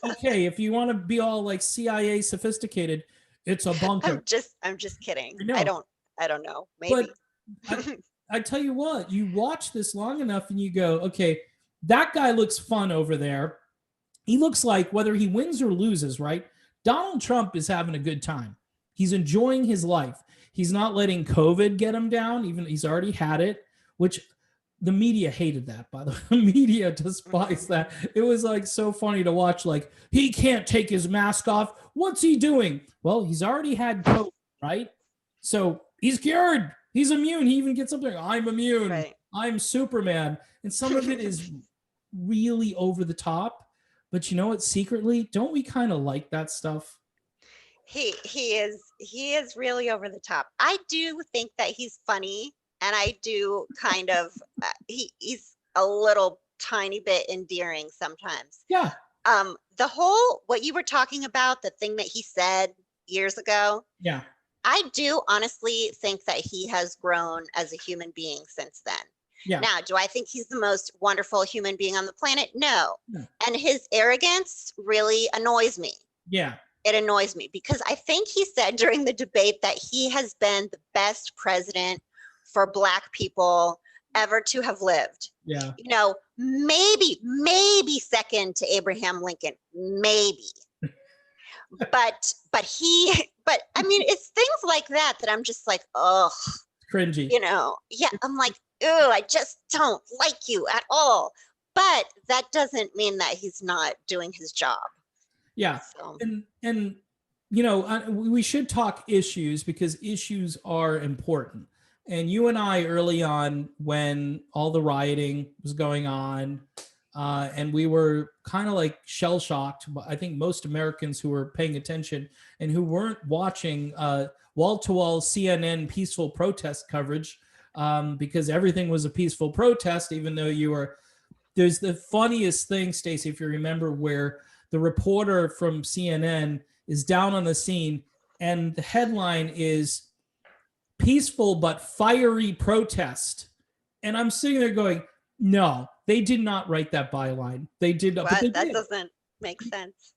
Okay, if you want to be all like CIA sophisticated, it's a bunker. I'm just kidding. I don't know. Maybe. But I tell you what, you watch this long enough and you go, okay, that guy looks fun over there. He looks like, whether he wins or loses, right? Donald Trump is having a good time. He's enjoying his life. He's not letting COVID get him down, even he's already had it, which the media hated that, by the way. The media despised that. It was like so funny to watch, like, he can't take his mask off. What's he doing? Well, he's already had COVID, right? So he's cured. He's immune. He even gets up there, I'm immune. Right. I'm Superman. And some of it is really over the top. But you know what? Secretly, don't we kind of like that stuff? He is really over the top. I do think that he's funny, and I do kind of he's a little tiny bit endearing sometimes. Yeah. The whole, what you were talking about, the thing that he said years ago. Yeah. I do honestly think that he has grown as a human being since then. Yeah. Now, do I think he's the most wonderful human being on the planet? No. No. And his arrogance really annoys me. Yeah. It annoys me because I think he said during the debate that he has been the best president for Black people ever to have lived. Yeah. Maybe second to Abraham Lincoln, maybe. but I mean, it's things like that I'm just like, ugh. Cringy. Yeah, I'm like, oh, I just don't like you at all. But that doesn't mean that he's not doing his job. Yeah. So. And we should talk issues because issues are important. And you and I, early on, when all the rioting was going on, and we were kind of like shell shocked. I think most Americans who were paying attention and who weren't watching wall-to-wall CNN peaceful protest coverage, because everything was a peaceful protest, even though there's the funniest thing, Stacey, if you remember, where the reporter from CNN is down on the scene and the headline is peaceful but fiery protest. And I'm sitting there going, no, they did not write that byline. They did not. That doesn't make sense.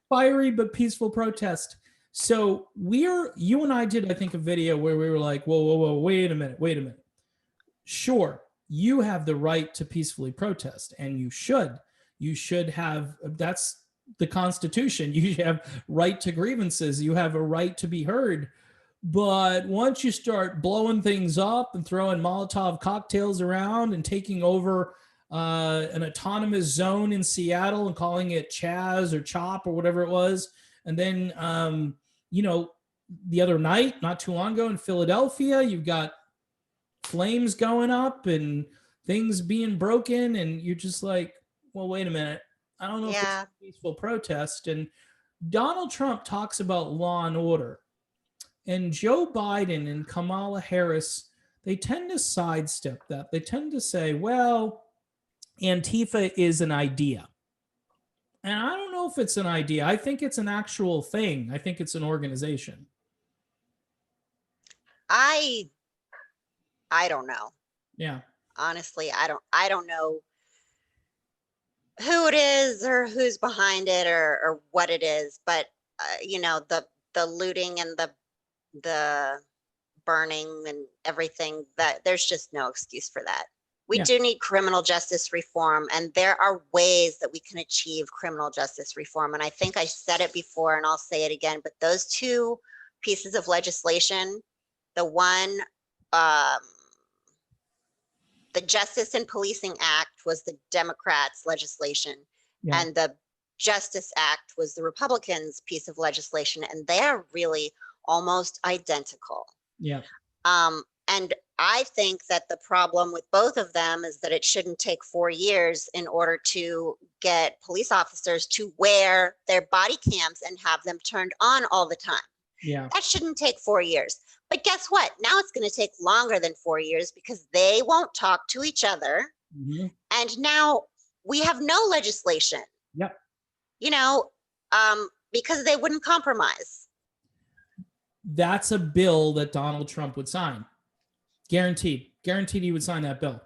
Fiery but peaceful protest. So you and I did, I think, a video where we were like, whoa, wait a minute. Sure, you have the right to peacefully protest, and you should have, that's the Constitution. You have right to grievances. You have a right to be heard. But once you start blowing things up and throwing Molotov cocktails around and taking over an autonomous zone in Seattle and calling it Chaz or Chop or whatever it was, and then, the other night, not too long ago in Philadelphia, you've got flames going up and things being broken, and you're just like, well, wait a minute. I don't know if it's a peaceful protest. And Donald Trump talks about law and order. And Joe Biden and Kamala Harris, they tend to sidestep that. They tend to say, well, Antifa is an idea. And I don't know know if it's an idea. I think it's an actual thing. I think it's an organization. I don't know. Yeah. Honestly, I don't know who it is or who's behind it or what it is, but you know, the looting and the burning and everything, that there's just no excuse for that. We Yeah. do need criminal justice reform, and there are ways that we can achieve criminal justice reform. And I think I said it before and I'll say it again, but those two pieces of legislation, the one, the Justice and Policing Act was the Democrats' legislation, Yeah. and the Justice Act was the Republicans' piece of legislation, and they are really almost identical. Yeah. And I think that the problem with both of them is that it shouldn't take 4 years in order to get police officers to wear their body cams and have them turned on all the time. Yeah. That shouldn't take 4 years. But guess what? Now it's going to take longer than 4 years because they won't talk to each other. Mm-hmm. And now we have no legislation. Yep. You know, because they wouldn't compromise. That's a bill that Donald Trump would sign. Guaranteed he would sign that bill.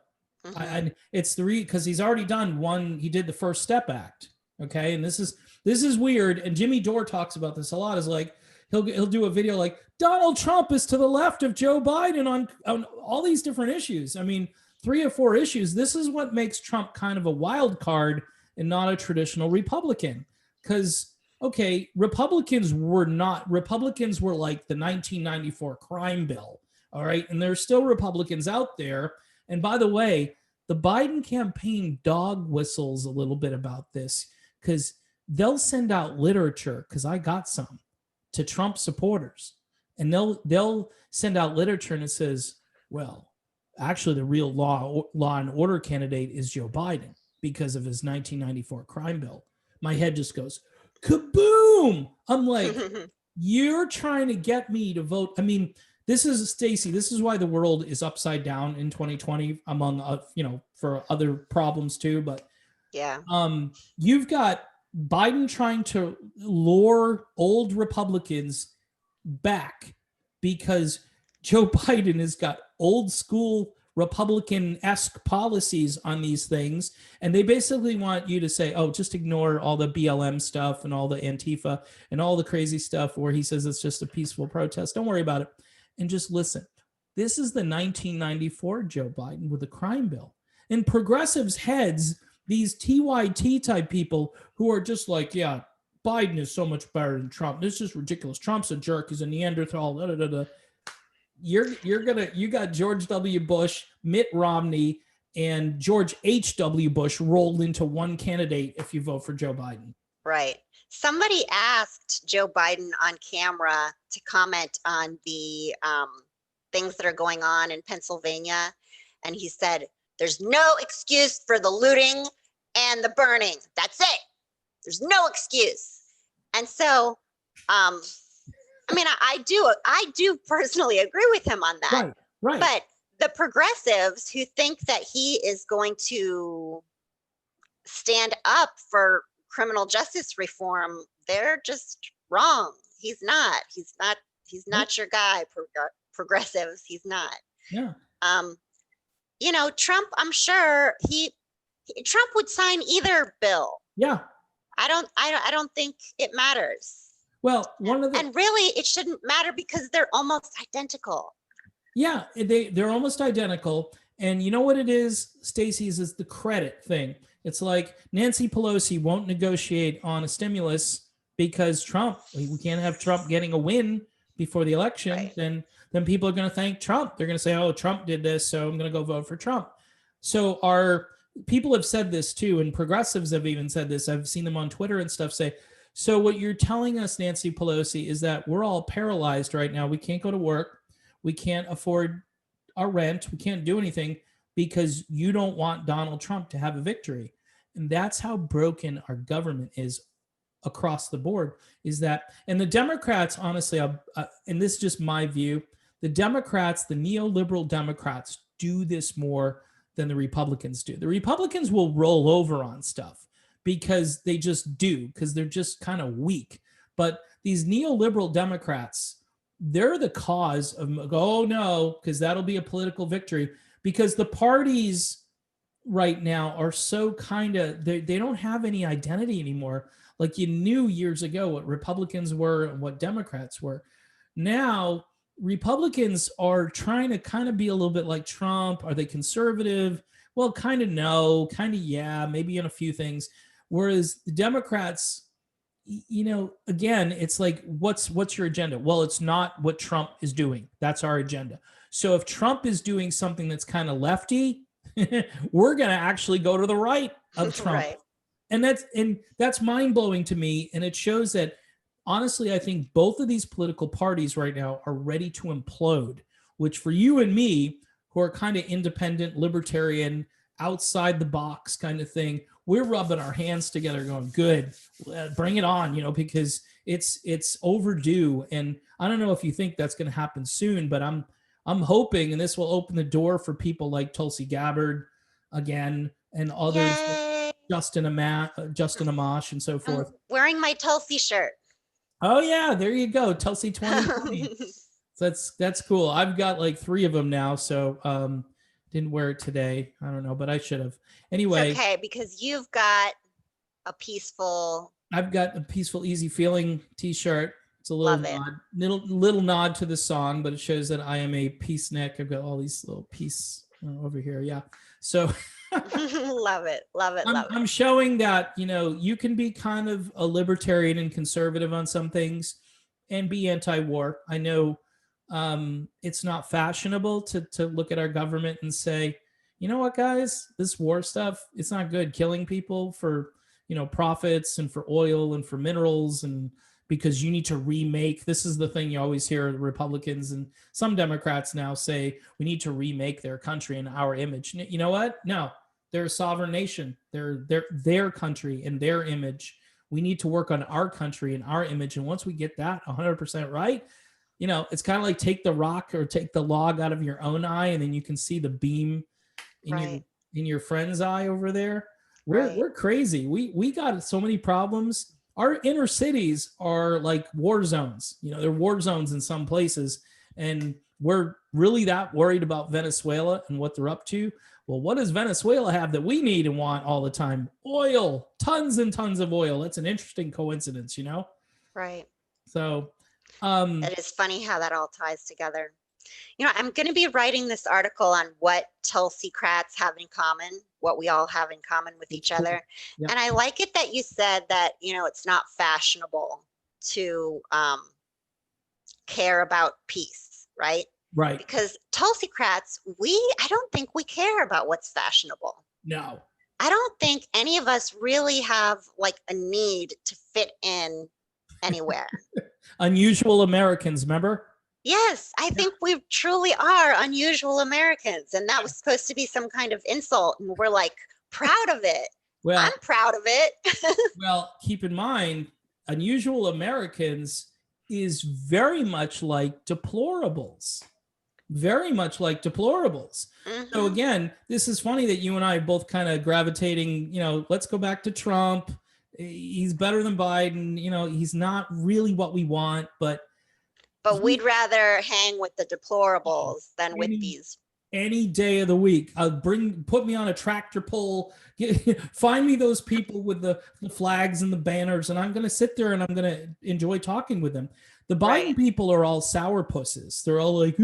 Mm-hmm. It's because he's already done one. He did the First Step Act. Okay. And this is weird. And Jimmy Dore talks about this a lot, is like, he'll do a video like, Donald Trump is to the left of Joe Biden on all these different issues. I mean, 3 or 4 issues. This is what makes Trump kind of a wild card and not a traditional Republican. Because, okay, Republicans were like the 1994 crime bill. All right. And there's still Republicans out there. And by the way, the Biden campaign dog whistles a little bit about this, because they'll send out literature, because I got some, to Trump supporters. And they'll send out literature and it says, well, actually the real law and order candidate is Joe Biden because of his 1994 crime bill. My head just goes kaboom. I'm like, you're trying to get me to vote. I mean, this is, Stacey, this is why the world is upside down in 2020, among for other problems too. But yeah, you've got Biden trying to lure old Republicans back because Joe Biden has got old school Republican-esque policies on these things. And they basically want you to say, oh, just ignore all the BLM stuff and all the Antifa and all the crazy stuff where he says it's just a peaceful protest. Don't worry about it. And just listen. This is the 1994 Joe Biden with a crime bill. In progressives' heads, these TYT type people who are just like, yeah, Biden is so much better than Trump. This is ridiculous. Trump's a jerk. He's a Neanderthal. Da, da, da, da. You got George W. Bush, Mitt Romney, and George H.W. Bush rolled into one candidate if you vote for Joe Biden. Right. Somebody asked Joe Biden on camera to comment on the things that are going on in Pennsylvania. And he said, there's no excuse for the looting and the burning. That's it. There's no excuse. And so, I mean, I do personally agree with him on that. Right. But the progressives who think that he is going to stand up for criminal justice reform, they're just wrong. He's not your guy, progressives. He's not. Yeah. Trump, I'm sure Trump would sign either bill. Yeah. I don't think it matters. Well, and really it shouldn't matter because they're almost identical. Yeah, they're almost identical. And you know what it is, Stacey's, is the credit thing. It's like Nancy Pelosi won't negotiate on a stimulus because Trump, we can't have Trump getting a win before the election. Right. Then people are going to thank Trump. They're going to say, oh, Trump did this, so I'm going to go vote for Trump. So people have said this too, and progressives have even said this. I've seen them on Twitter and stuff say, so what you're telling us, Nancy Pelosi, is that we're all paralyzed right now. We can't go to work. We can't afford our rent. We can't do anything because you don't want Donald Trump to have a victory. And that's how broken our government is across the board, is that, and the Democrats, honestly, and this is just my view, the Democrats, the neoliberal Democrats do this more than the Republicans do. The Republicans will roll over on stuff because they just do, because they're just kind of weak. But these neoliberal Democrats, they're the cause of, oh no, because that'll be a political victory. Because the parties right now are so kind of, they don't have any identity anymore. Like you knew years ago what Republicans were and what Democrats were. Now, Republicans are trying to kind of be a little bit like Trump. Are they conservative? Well, kind of no, kind of yeah, maybe in a few things. Whereas the Democrats, again, it's like, what's your agenda? Well, it's not what Trump is doing. That's our agenda. So if Trump is doing something that's kind of lefty, we're going to actually go to the right of Trump. Right. And that's mind-blowing to me. And it shows that, honestly, I think both of these political parties right now are ready to implode, which for you and me, who are kind of independent, libertarian, outside the box kind of thing, we're rubbing our hands together going, good, bring it on, because it's overdue. And I don't know if you think that's going to happen soon, but I'm hoping, and this will open the door for people like Tulsi Gabbard again, and others, Yay. Justin Amash and so forth. I'm wearing my Tulsi shirt. Oh yeah, there you go, Tulsi 2020. So that's cool. I've got like 3 of them now, so didn't wear it today. I don't know, but I should have. Anyway, it's okay, because you've got a peaceful. I've got a peaceful, easy feeling T-shirt. It's a little Love nod, little nod to the song, but it shows that I am a peacenik. I've got all these little peace over here. Yeah, so. Love it. I'm showing that, you can be kind of a libertarian and conservative on some things and be anti-war. I know it's not fashionable to look at our government and say, you know what, guys, this war stuff, it's not good. Killing people for, profits and for oil and for minerals, and because you need to remake. This is the thing you always hear Republicans and some Democrats now say, we need to remake their country in our image. You know what? No. They're a sovereign nation. They're their country and their image. We need to work on our country and our image. And once we get that 100% right, it's kind of like take the rock or take the log out of your own eye, and then you can see the beam in your friend's eye over there. We're crazy. We got so many problems. Our inner cities are like war zones. They're war zones in some places, and we're really that worried about Venezuela and what they're up to. Well, what does Venezuela have that we need and want all the time? Oil, tons and tons of oil. That's an interesting coincidence, Right. So it is funny how that all ties together. I'm going to be writing this article on what Tulsi-crats have in common, what we all have in common with each other. Yeah. And I like it that you said that, it's not fashionable to care about peace, right? Right. Because Tulsi-crats, I don't think we care about what's fashionable. No. I don't think any of us really have like a need to fit in anywhere. Unusual Americans, remember? Yes, I think we truly are unusual Americans. And that was supposed to be some kind of insult. And we're like proud of it. Well, I'm proud of it. Well, keep in mind, unusual Americans is very much like deplorables. Very much like deplorables. Mm-hmm. So again, this is funny that you and I are both kind of gravitating, let's go back to Trump. He's better than Biden. He's not really what we want, but we'd rather hang with the deplorables than with these. Any day of the week. Put me on a tractor pull, find me those people with the flags and the banners, and I'm going to sit there and I'm going to enjoy talking with them. The Biden people are all sourpusses. They're all like,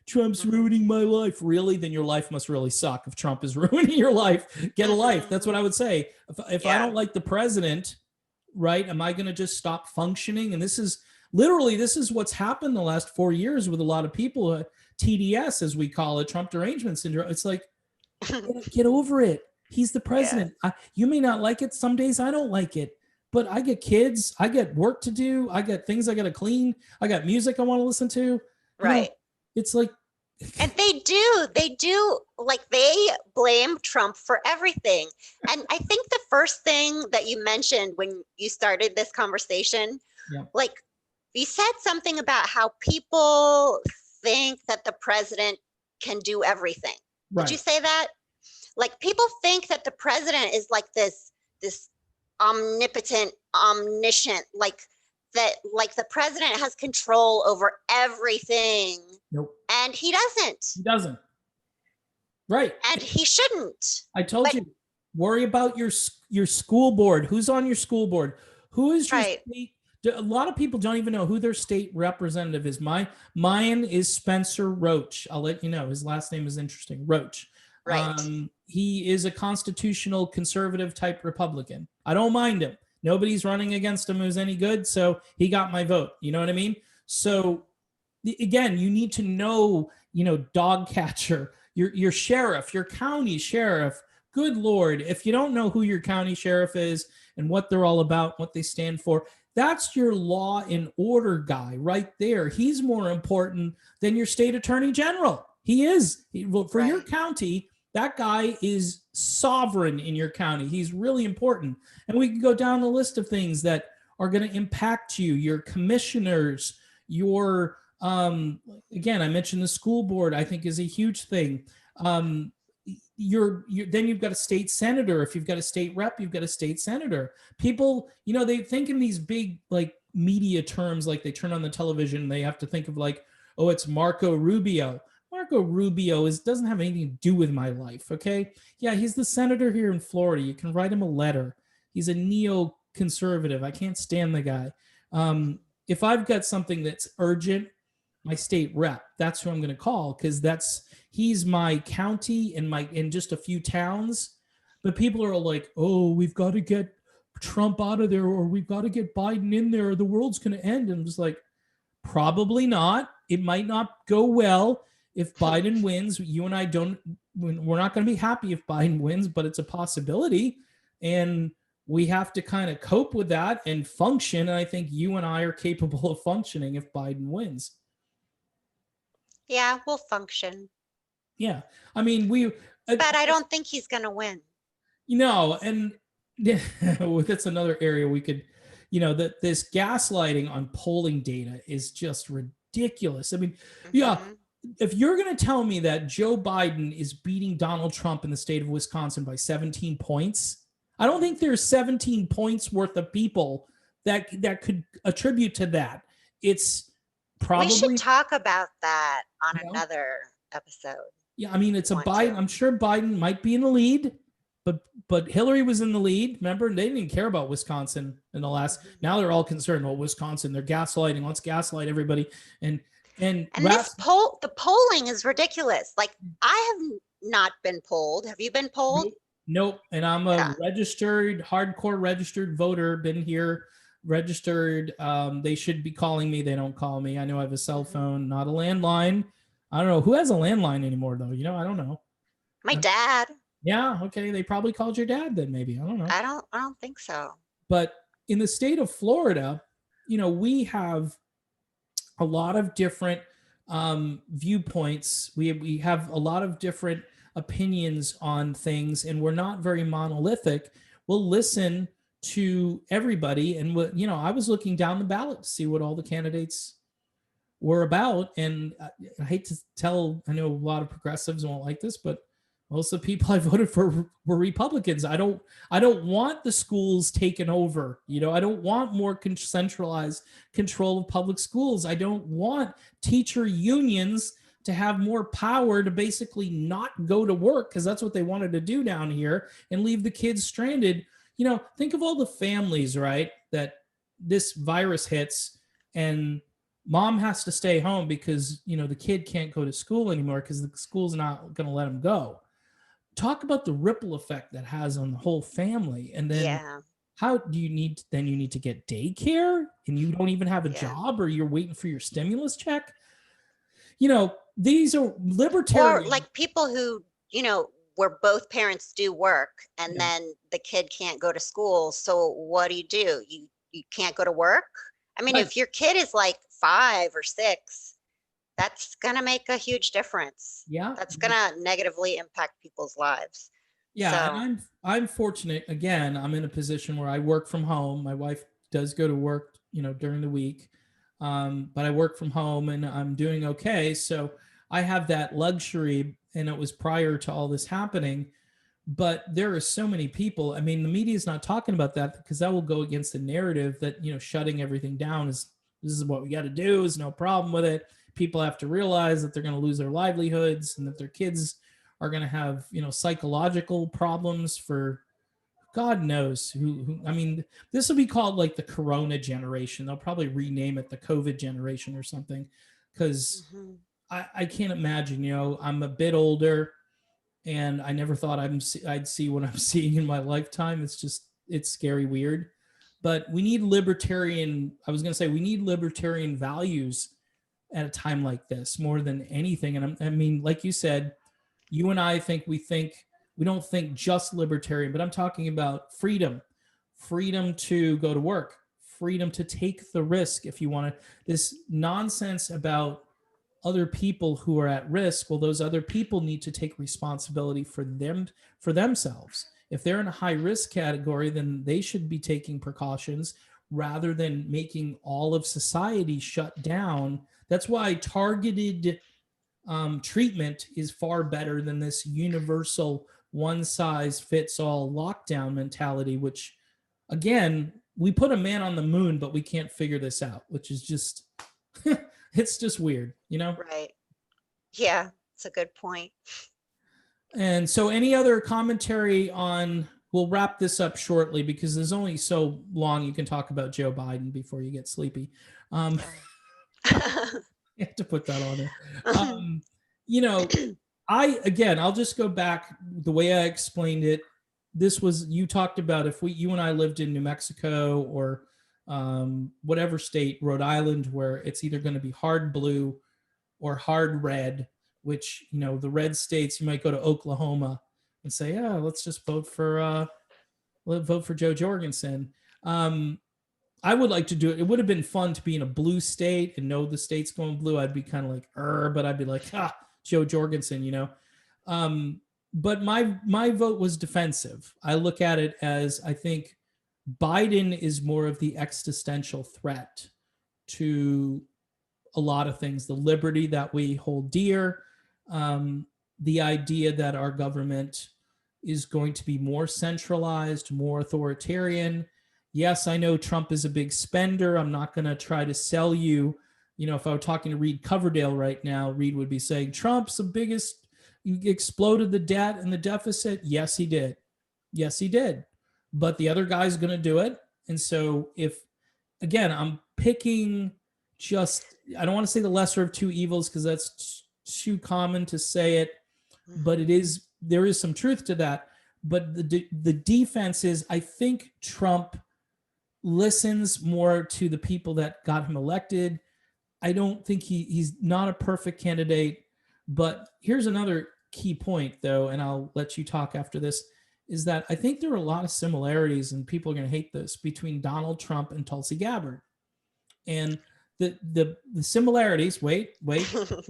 Trump's ruining my life. Really? Then your life must really suck. If Trump is ruining your life, get a life. That's what I would say. If I don't like the president, right, am I going to just stop functioning? And this is what's happened the last 4 years with a lot of people, TDS, as we call it, Trump derangement syndrome. It's like, get over it. He's the president. Yeah. You may not like it. Some days I don't like it. But I get kids, I get work to do, I got things I got to clean, I got music I want to listen to. Right. It's like. And they do, like they blame Trump for everything. And I think the first thing that you mentioned when you started this conversation, like you said something about how people think that the president can do everything. Right. Did you say that? Like people think that the president is like this omnipotent, omniscient, like that, like the president has control over everything. Nope. And he doesn't. He doesn't. Right. And he shouldn't. I told But you, worry about your school board. Who's on your school board? Who is your right. state? A lot of people don't even know who their state representative is. Mine is Spencer Roach. I'll let you know. His last name is interesting. Roach. Right. He is a constitutional conservative type Republican. I don't mind him. Nobody's running against him who's any good, so he got my vote. You know what I mean? So again, you need to know, dog catcher, your sheriff, your county sheriff. Good Lord, if you don't know who your county sheriff is and what they're all about, what they stand for, that's your law and order guy right there. He's more important than your state attorney general. He is. For Right. your county, that guy is sovereign in your county. He's really important. And we can go down the list of things that are going to impact you, your commissioners, your, again, I mentioned the school board, I think is a huge thing. Then you've got a state senator. If you've got a state rep, you've got a state senator. People, they think in these big like media terms, like they turn on the television, they have to think of like, oh, it's Marco Rubio. Marco Rubio doesn't have anything to do with my life, okay? Yeah, he's the senator here in Florida. You can write him a letter. He's a neoconservative. I can't stand the guy. If I've got something that's urgent, my state rep, that's who I'm going to call, because he's my county and in just a few towns. But people are like, oh, we've got to get Trump out of there, or we've got to get Biden in there, or the world's going to end. And I'm just like, probably not. It might not go well. If Biden wins, you and I we're not going to be happy if Biden wins, but it's a possibility. And we have to kind of cope with that and function. And I think you and I are capable of functioning if Biden wins. Yeah, we'll function. Yeah. I mean, but I don't think he's going to win. And that's another area we could, that this gaslighting on polling data is just ridiculous. I mean, yeah. If you're going to tell me that Joe Biden is beating Donald Trump in the state of Wisconsin by 17 points, I don't think there's 17 points worth of people that could attribute to that. It's probably... We should talk about that on another episode. Yeah, I mean, it's a Biden. I'm sure Biden might be in the lead, but Hillary was in the lead. Remember, they didn't care about Wisconsin in the last... Now they're all concerned, well, Wisconsin, they're gaslighting. Let's gaslight everybody. And the polling is ridiculous. Like, I have not been polled. Have you been polled? Nope. And I'm a hardcore registered voter. Been here, registered. They should be calling me. They don't call me. I know I have a cell phone, not a landline. I don't know who has a landline anymore, though. I don't know. My dad. Yeah. Okay. They probably called your dad then. Maybe I don't know. I don't think so. But in the state of Florida, we have a lot of different viewpoints. We have a lot of different opinions on things, and we're not very monolithic. We'll listen to everybody, and I was looking down the ballot to see what all the candidates were about, and I hate to tell, I know a lot of progressives won't like this, but most of the people I voted for were Republicans. I don't want the schools taken over. I don't want more centralized control of public schools. I don't want teacher unions to have more power to basically not go to work, because that's what they wanted to do down here, and leave the kids stranded. Think of all the families, right, that this virus hits and mom has to stay home because, the kid can't go to school anymore because the school's not going to let him go. Talk about the ripple effect that has on the whole family. And then how do you need to get daycare, and you don't even have a job, or you're waiting for your stimulus check? These are libertarian. Or like people who, where both parents do work, and then the kid can't go to school. So what do? You can't go to work? I mean, if your kid is like 5 or 6, that's going to make a huge difference. Yeah. That's going to negatively impact people's lives. Yeah. So. And I'm fortunate. Again, I'm in a position where I work from home. My wife does go to work, during the week. But I work from home and I'm doing okay. So I have that luxury, and it was prior to all this happening, But there are so many people. I mean, the media is not talking about that because that will go against the narrative that, shutting everything down is this is what we got to do. There's no problem with it. People have to realize that they're going to lose their livelihoods and that their kids are going to have, psychological problems for God knows who. I mean, this will be called like the Corona generation. They'll probably rename it the COVID generation or something because Mhm. I can't imagine, I'm a bit older and I never thought I'd see what I'm seeing in my lifetime. It's scary weird. But we need we need libertarian values at a time like this more than anything. And I mean, like you said, you and I we don't think just libertarian, but I'm talking about freedom to go to work, freedom to take the risk if you want to. This nonsense about other people who are at risk, well, those other people need to take responsibility for themselves. If they're in a high risk category, then they should be taking precautions rather than making all of society shut down. That's why targeted treatment is far better than this universal one size fits all lockdown mentality, which again, we put a man on the moon, but we can't figure this out, which is just, it's just weird, Right. Yeah, it's a good point. And so, any other commentary on? We'll wrap this up shortly because there's only so long you can talk about Joe Biden before you get sleepy. Yeah. You have to put that on there. You know, I'll just go back the way I explained it. You talked about if you and I lived in New Mexico or whatever state, Rhode Island, where it's either going to be hard blue or hard red, which, the red states, you might go to Oklahoma and say, yeah, let's just vote for Joe Jorgensen. I would like to do it. It would have been fun to be in a blue state and know the state's going blue. I'd be kind of like, but I'd be like, Joe Jorgensen, But my vote was defensive. I look at it as I think Biden is more of the existential threat to a lot of things, the liberty that we hold dear, the idea that our government is going to be more centralized, more authoritarian. Yes, I know Trump is a big spender. I'm not going to try to sell you. If I were talking to Reed Coverdale right now, Reed would be saying, Trump's the biggest, he exploded the debt and the deficit. Yes, he did. Yes, he did. But the other guy's going to do it. And so I'm picking I don't want to say the lesser of two evils because that's too common to say it, but there is some truth to that. But the defense is, I think Trump listens more to the people that got him elected. I don't think he's not a perfect candidate, but here's another key point though, and I'll let you talk after this, is that I think there are a lot of similarities, and people are going to hate this, between Donald Trump and Tulsi Gabbard. And the similarities,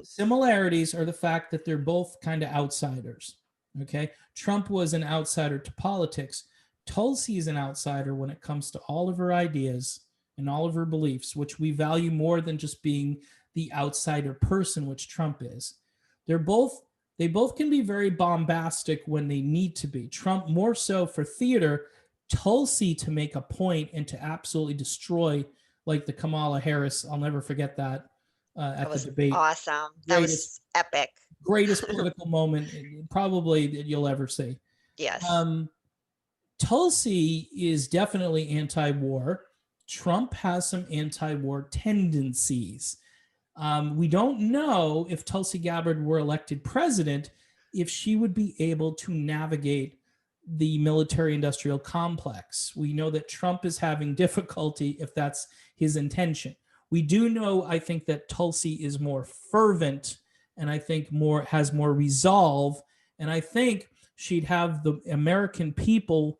similarities are the fact that they're both kind of outsiders. Okay. Trump was an outsider to politics. Tulsi is an outsider when it comes to all of her ideas and all of her beliefs, which we value more than just being the outsider person, which Trump is. They both can be very bombastic when they need to be. Trump more so for theater, Tulsi to make a point and to absolutely destroy, like the Kamala Harris. I'll never forget that at the debate. Awesome. That was epic. Greatest political moment probably that you'll ever see. Yes. Tulsi is definitely anti-war. Trump has some anti-war tendencies. We don't know if Tulsi Gabbard were elected president, if she would be able to navigate the military-industrial complex. We know that Trump is having difficulty if that's his intention. We do know, I think, that Tulsi is more fervent and I think has more resolve. And I think she'd have the American people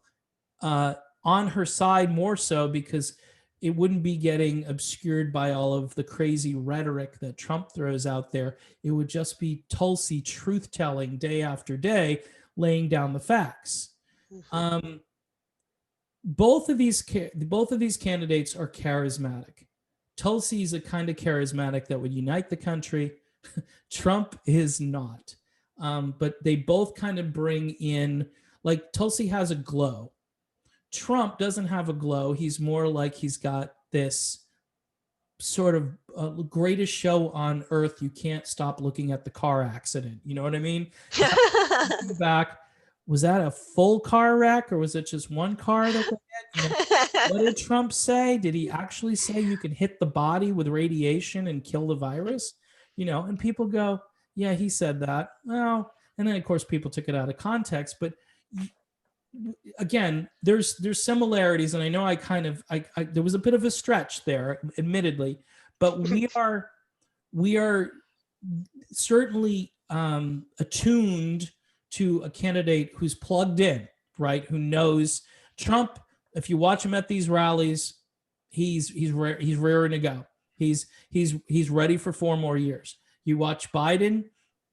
on her side more so, because it wouldn't be getting obscured by all of the crazy rhetoric that Trump throws out there. It would just be Tulsi truth-telling day after day, laying down the facts. Mm-hmm. Both of these candidates are charismatic. Tulsi is a kind of charismatic that would unite the country. Trump is not. But they both kind of bring in Like Tulsi has a glow. Trump doesn't have a glow. He's more like he's got this sort of greatest show on earth. You can't stop looking at the car accident. You know what I mean? Back, was that a full car wreck or was it just one car that they hit? You know, what did Trump say? Did he actually say you can hit the body with radiation and kill the virus? You know, and people go, yeah, he said that. Well, and then of course people took it out of context, but again, there's similarities, and I know I there was a bit of a stretch there, admittedly, but we are certainly attuned to a candidate who's plugged in, right? Who knows Trump. If you watch him at these rallies, he's raring to go. He's ready for 4 more years. You watch Biden,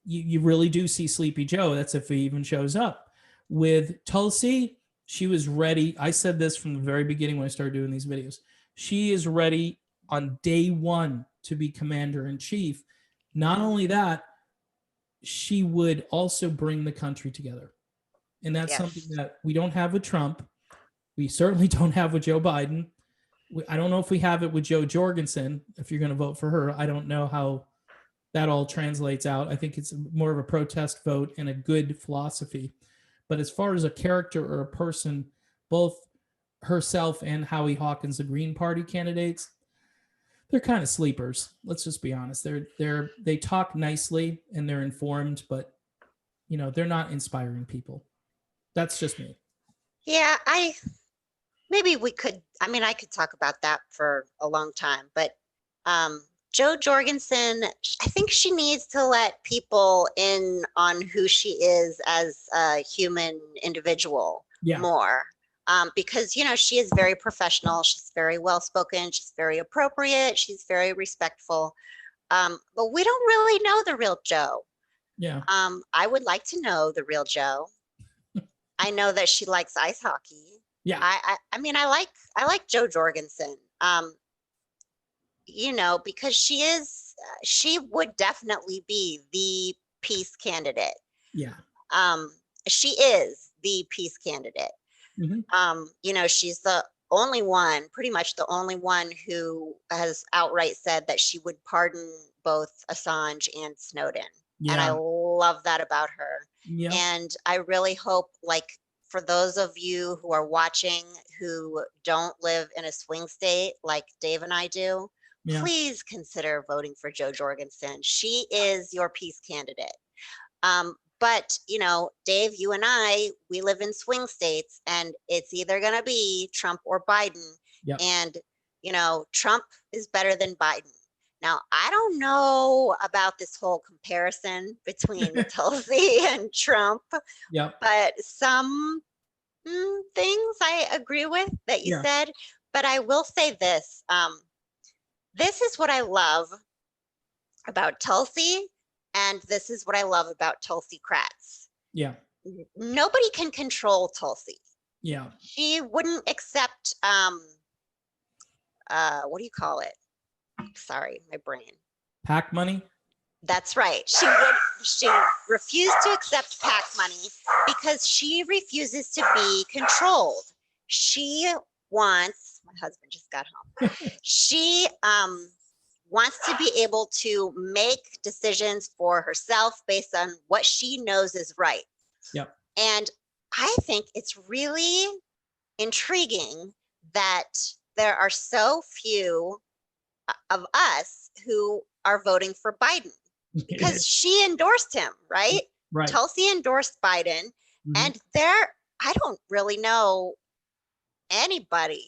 you really do see Sleepy Joe. That's if he even shows up. With Tulsi, she was ready. I said this from the very beginning when I started doing these videos. She is ready on day 1 to be commander in chief. Not only that, she would also bring the country together. And that's something that we don't have with Trump. We certainly don't have with Joe Biden. I don't know if we have it with Jo Jorgensen, if you're going to vote for her. I don't know how that all translates out. I think it's more of a protest vote and a good philosophy. But as far as a character or a person, both herself and Howie Hawkins, the Green Party candidates, they're kind of sleepers. Let's just be honest. They talk nicely and they're informed, but you know, they're not inspiring people. That's just me. Yeah, I could talk about that for a long time, but Jo Jorgensen, I think she needs to let people in on who she is as a human individual more. Because, you know, she is very professional. She's very well-spoken. She's very appropriate. She's very respectful. But we don't really know the real Jo. Yeah. I would like to know the real Jo. I know that she likes ice hockey. Yeah. I like Jo Jorgensen. You know, because she would definitely be the peace candidate. Yeah. She is the peace candidate. Mm-hmm. You know, she's pretty much the only one who has outright said that she would pardon both Assange and Snowden. Yeah. And I love that about her. Yeah. And I really hope, like, for those of you who are watching who don't live in a swing state like Dave and I do, please consider voting for Jo Jorgensen. She is your peace candidate. But, you know, Dave, you and I, we live in swing states, and it's either going to be Trump or Biden. Yep. And, you know, Trump is better than Biden. Now, I don't know about this whole comparison between Tulsi and Trump, but some things I agree with that you said. But I will say this. This is what I love about Tulsi, and this is what I love about Tulsi-crats. Yeah. Nobody can control Tulsi. Yeah. She wouldn't accept, what do you call it? Sorry, my brain. PAC money? That's right. She refused to accept PAC money because she refuses to be controlled. She wants, my husband just got home. She wants to be able to make decisions for herself based on what she knows is right. Yep. And I think it's really intriguing that there are so few of us who are voting for Biden because she endorsed him, right? Right. Tulsi endorsed Biden, and I don't really know anybody.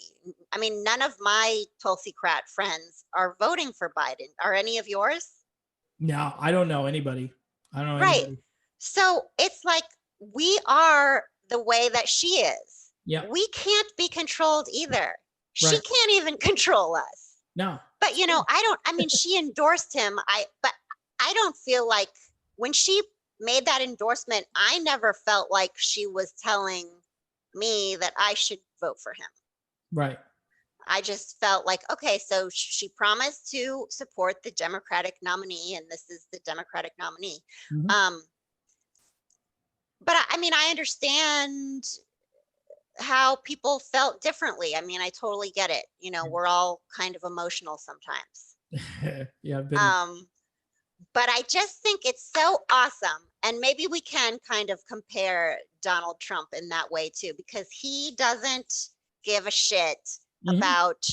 I mean, none of my Tulsi-crat friends are voting for Biden. Are any of yours? No, I don't know anybody. I don't know anybody. So it's like we are the way that she is. Yeah. We can't be controlled either. She can't even control us. No. But, you know, she endorsed him. But I don't feel like when she made that endorsement, I never felt like she was telling me that I should vote for him. Right. I just felt like, okay, so she promised to support the Democratic nominee, and this is the Democratic nominee. but I mean, I understand how people felt differently. I mean, I totally get it. You know, we're all kind of emotional sometimes. Yeah, I've been. Um, but I just think it's so awesome. And maybe we can kind of compare Donald Trump in that way too, because he doesn't give a shit Mhm. about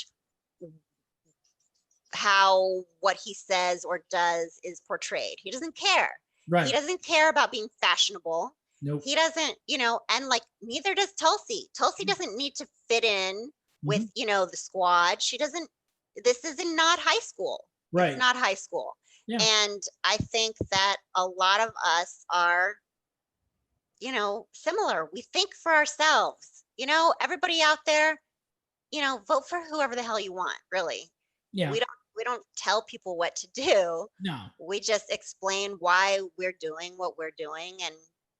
how what he says or does is portrayed. He doesn't care. He Right. doesn't care about being fashionable. Nope. He doesn't, you know, and like neither does Tulsi. Tulsi doesn't need to fit in with, Mhm. you know, the squad. She doesn't, this is not high school. It's Right. not high school. Yeah. And I think that a lot of us are, you know, similar. We think for ourselves. You know, everybody out there, you know, vote for whoever the hell you want, really. Yeah. We don't tell people what to do. No. We just explain why we're doing what we're doing, and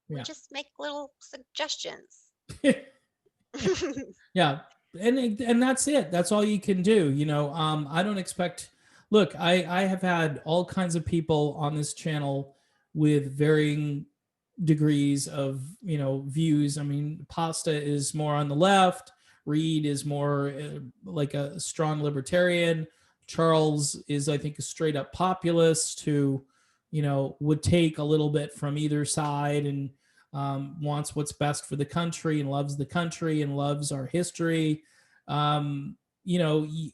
we Yeah. just make little suggestions. Yeah, and that's it. That's all you can do. I don't expect. Look, I have had all kinds of people on this channel with varying degrees of views. I mean, Pasta is more on the left. Reed is more like a strong libertarian. Charles is, I think, a straight up populist who, would take a little bit from either side and wants what's best for the country and loves the country and loves our history.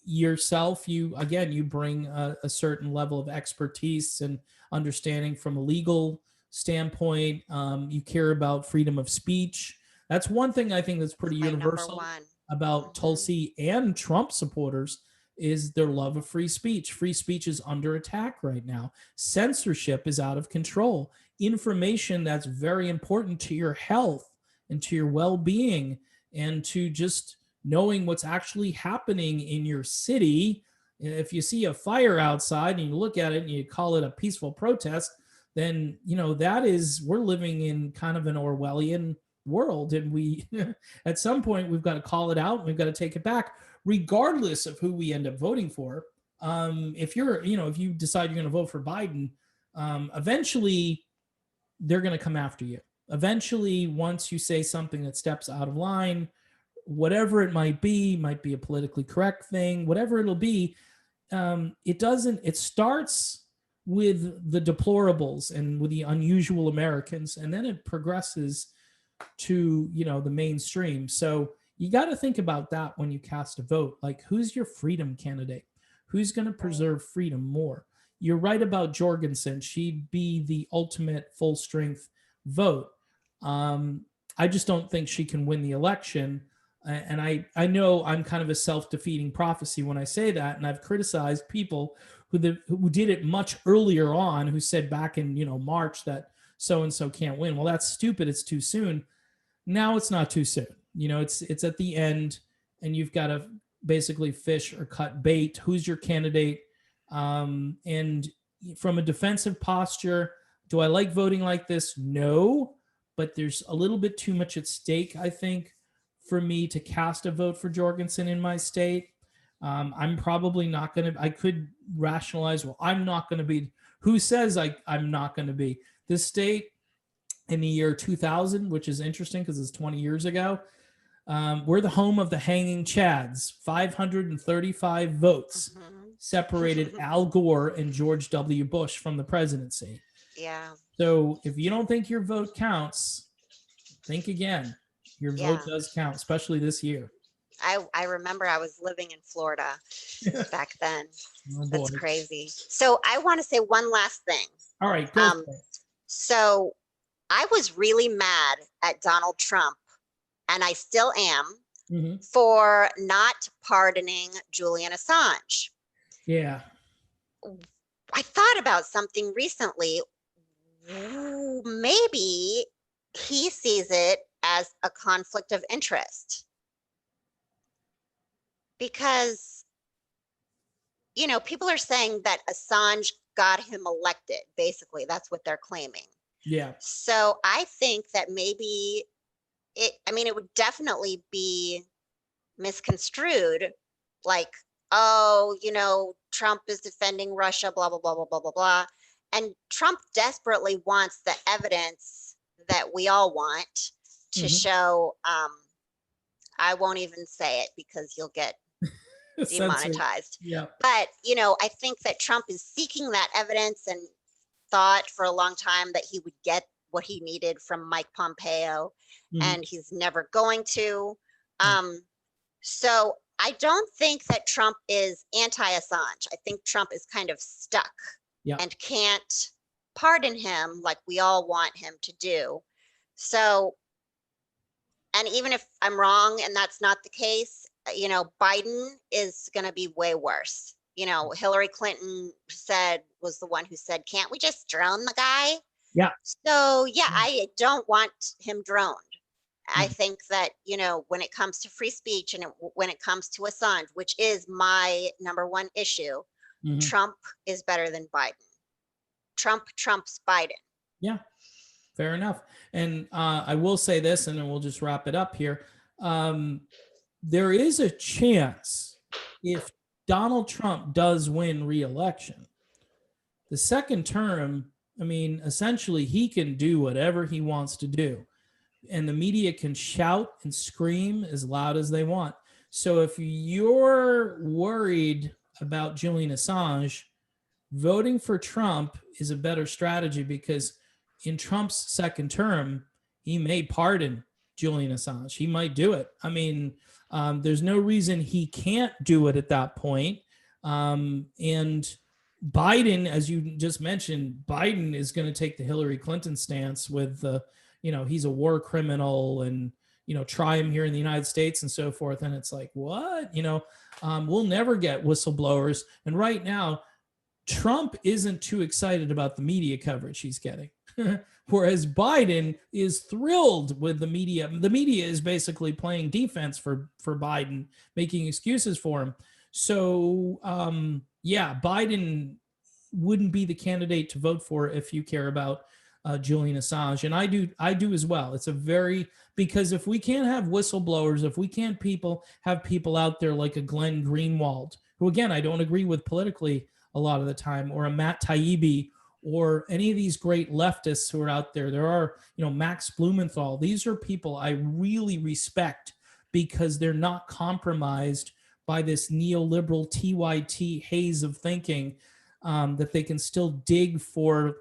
Yourself, you bring a certain level of expertise and understanding from a legal standpoint. You care about freedom of speech. That's one thing I think that's pretty My number universal one. about Mhm. Tulsi and Trump supporters is their love of free speech. Free speech is under attack right now. Censorship is out of control. Information that's very important to your health and to your well-being and to just knowing what's actually happening in your city. If you see a fire outside and you look at it and you call it a peaceful protest, then we're living in kind of an Orwellian world, and we at some point we've got to call it out and we've got to take it back, regardless of who we end up voting for. If you decide you're going to vote for Biden, eventually they're going to come after you. Eventually, once you say something that steps out of line, whatever it might be a politically correct thing, whatever it'll be, it starts with the deplorables and with the unusual Americans, and then it progresses to the mainstream. So you got to think about that when you cast a vote. Like, who's your freedom candidate? Who's going to Right. preserve freedom more? You're right about Jorgensen. She'd be the ultimate full strength vote. um, I just don't think she can win the election. And I know I'm kind of a self-defeating prophecy when I say that, and I've criticized people who did it much earlier on, who said back in March that so and so can't win. Well, that's stupid. It's too soon. Now it's not too soon. It's at the end, and you've got to basically fish or cut bait. Who's your candidate? And from a defensive posture, do I like voting like this? No, but there's a little bit too much at stake, I think, for me to cast a vote for Jorgensen in my state. I'm probably not going to. I could rationalize, well, I'm not going to be. Who says I'm not going to be? This state in the year 2000, which is interesting because it's 20 years ago. We're the home of the hanging Chads. 535 votes Mhm. separated Al Gore and George W. Bush from the presidency. Yeah. So if you don't think your vote counts, think again. Your vote Yeah. does count, especially this year. I remember I was living in Florida back then. Oh boy. That's crazy. So I want to say one last thing. All right, go Um, for it. so I was really mad at Donald Trump, and I still am, Mm-hmm. for not pardoning Julian Assange. Yeah. I thought about something recently. Maybe he sees it as a conflict of interest because, you know, people are saying that Assange got him elected. Basically, that's what they're claiming. Yeah. So I think that maybe I mean, it would definitely be misconstrued like, oh, you know, Trump is defending Russia, blah, blah, blah, blah, blah, blah, blah. And Trump desperately wants the evidence that we all want to show, I won't even say it because you'll get demonetized. Yeah. But, you know, I think that Trump is seeking that evidence and thought for a long time that he would get what he needed from Mike Pompeo, and he's never going to. So I don't think that Trump is anti-Assange. I think Trump is kind of stuck and can't pardon him like we all want him to do. So, and even if I'm wrong and that's not the case, you know, Biden is going to be way worse. You know, Hillary Clinton was the one who said, can't we just drone the guy? Yeah. So yeah, I don't want him droned. I think that, you know, when it comes to free speech and when it comes to Assange, which is my #1 issue, Trump is better than Biden. Trump trumps Biden. Yeah, fair enough. And I will say this, and then we'll just wrap it up here. There is a chance if Donald Trump does win re-election, the second term, I mean, essentially he can do whatever he wants to do. And the media can shout and scream as loud as they want. So if you're worried about Julian Assange, voting for Trump is a better strategy, because in Trump's second term, he may pardon Julian Assange. He might do it. I mean, there's no reason he can't do it at that point. And Biden, as you just mentioned, Biden is going to take the Hillary Clinton stance with the, you know, he's a war criminal and, you know, try him here in the United States and so forth. And it's like, what? You know, we'll never get whistleblowers. And right now, Trump isn't too excited about the media coverage he's getting. Whereas Biden is thrilled with the media. The media is basically playing defense for Biden, making excuses for him. So, yeah, Biden wouldn't be the candidate to vote for if you care about Julian Assange. And I do as well. It's because if we can't have whistleblowers, if we can't have people out there like a Glenn Greenwald, who again, I don't agree with politically a lot of the time, or a Matt Taibbi, or any of these great leftists who are out there. There are, you know, Max Blumenthal. These are people I really respect because they're not compromised by this neoliberal TYT haze of thinking, that they can still dig for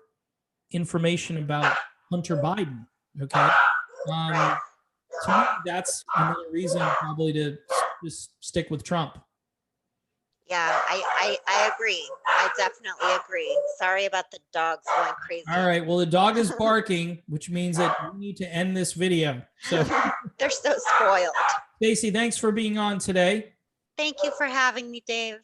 information about Hunter Biden. Okay. To me, that's another reason probably to just stick with Trump. Yeah, I agree. I definitely agree. Sorry about the dogs going crazy. All right. Well, the dog is barking, which means that we need to end this video. So they're so spoiled. Stacey, thanks for being on today. Thank you for having me, Dave.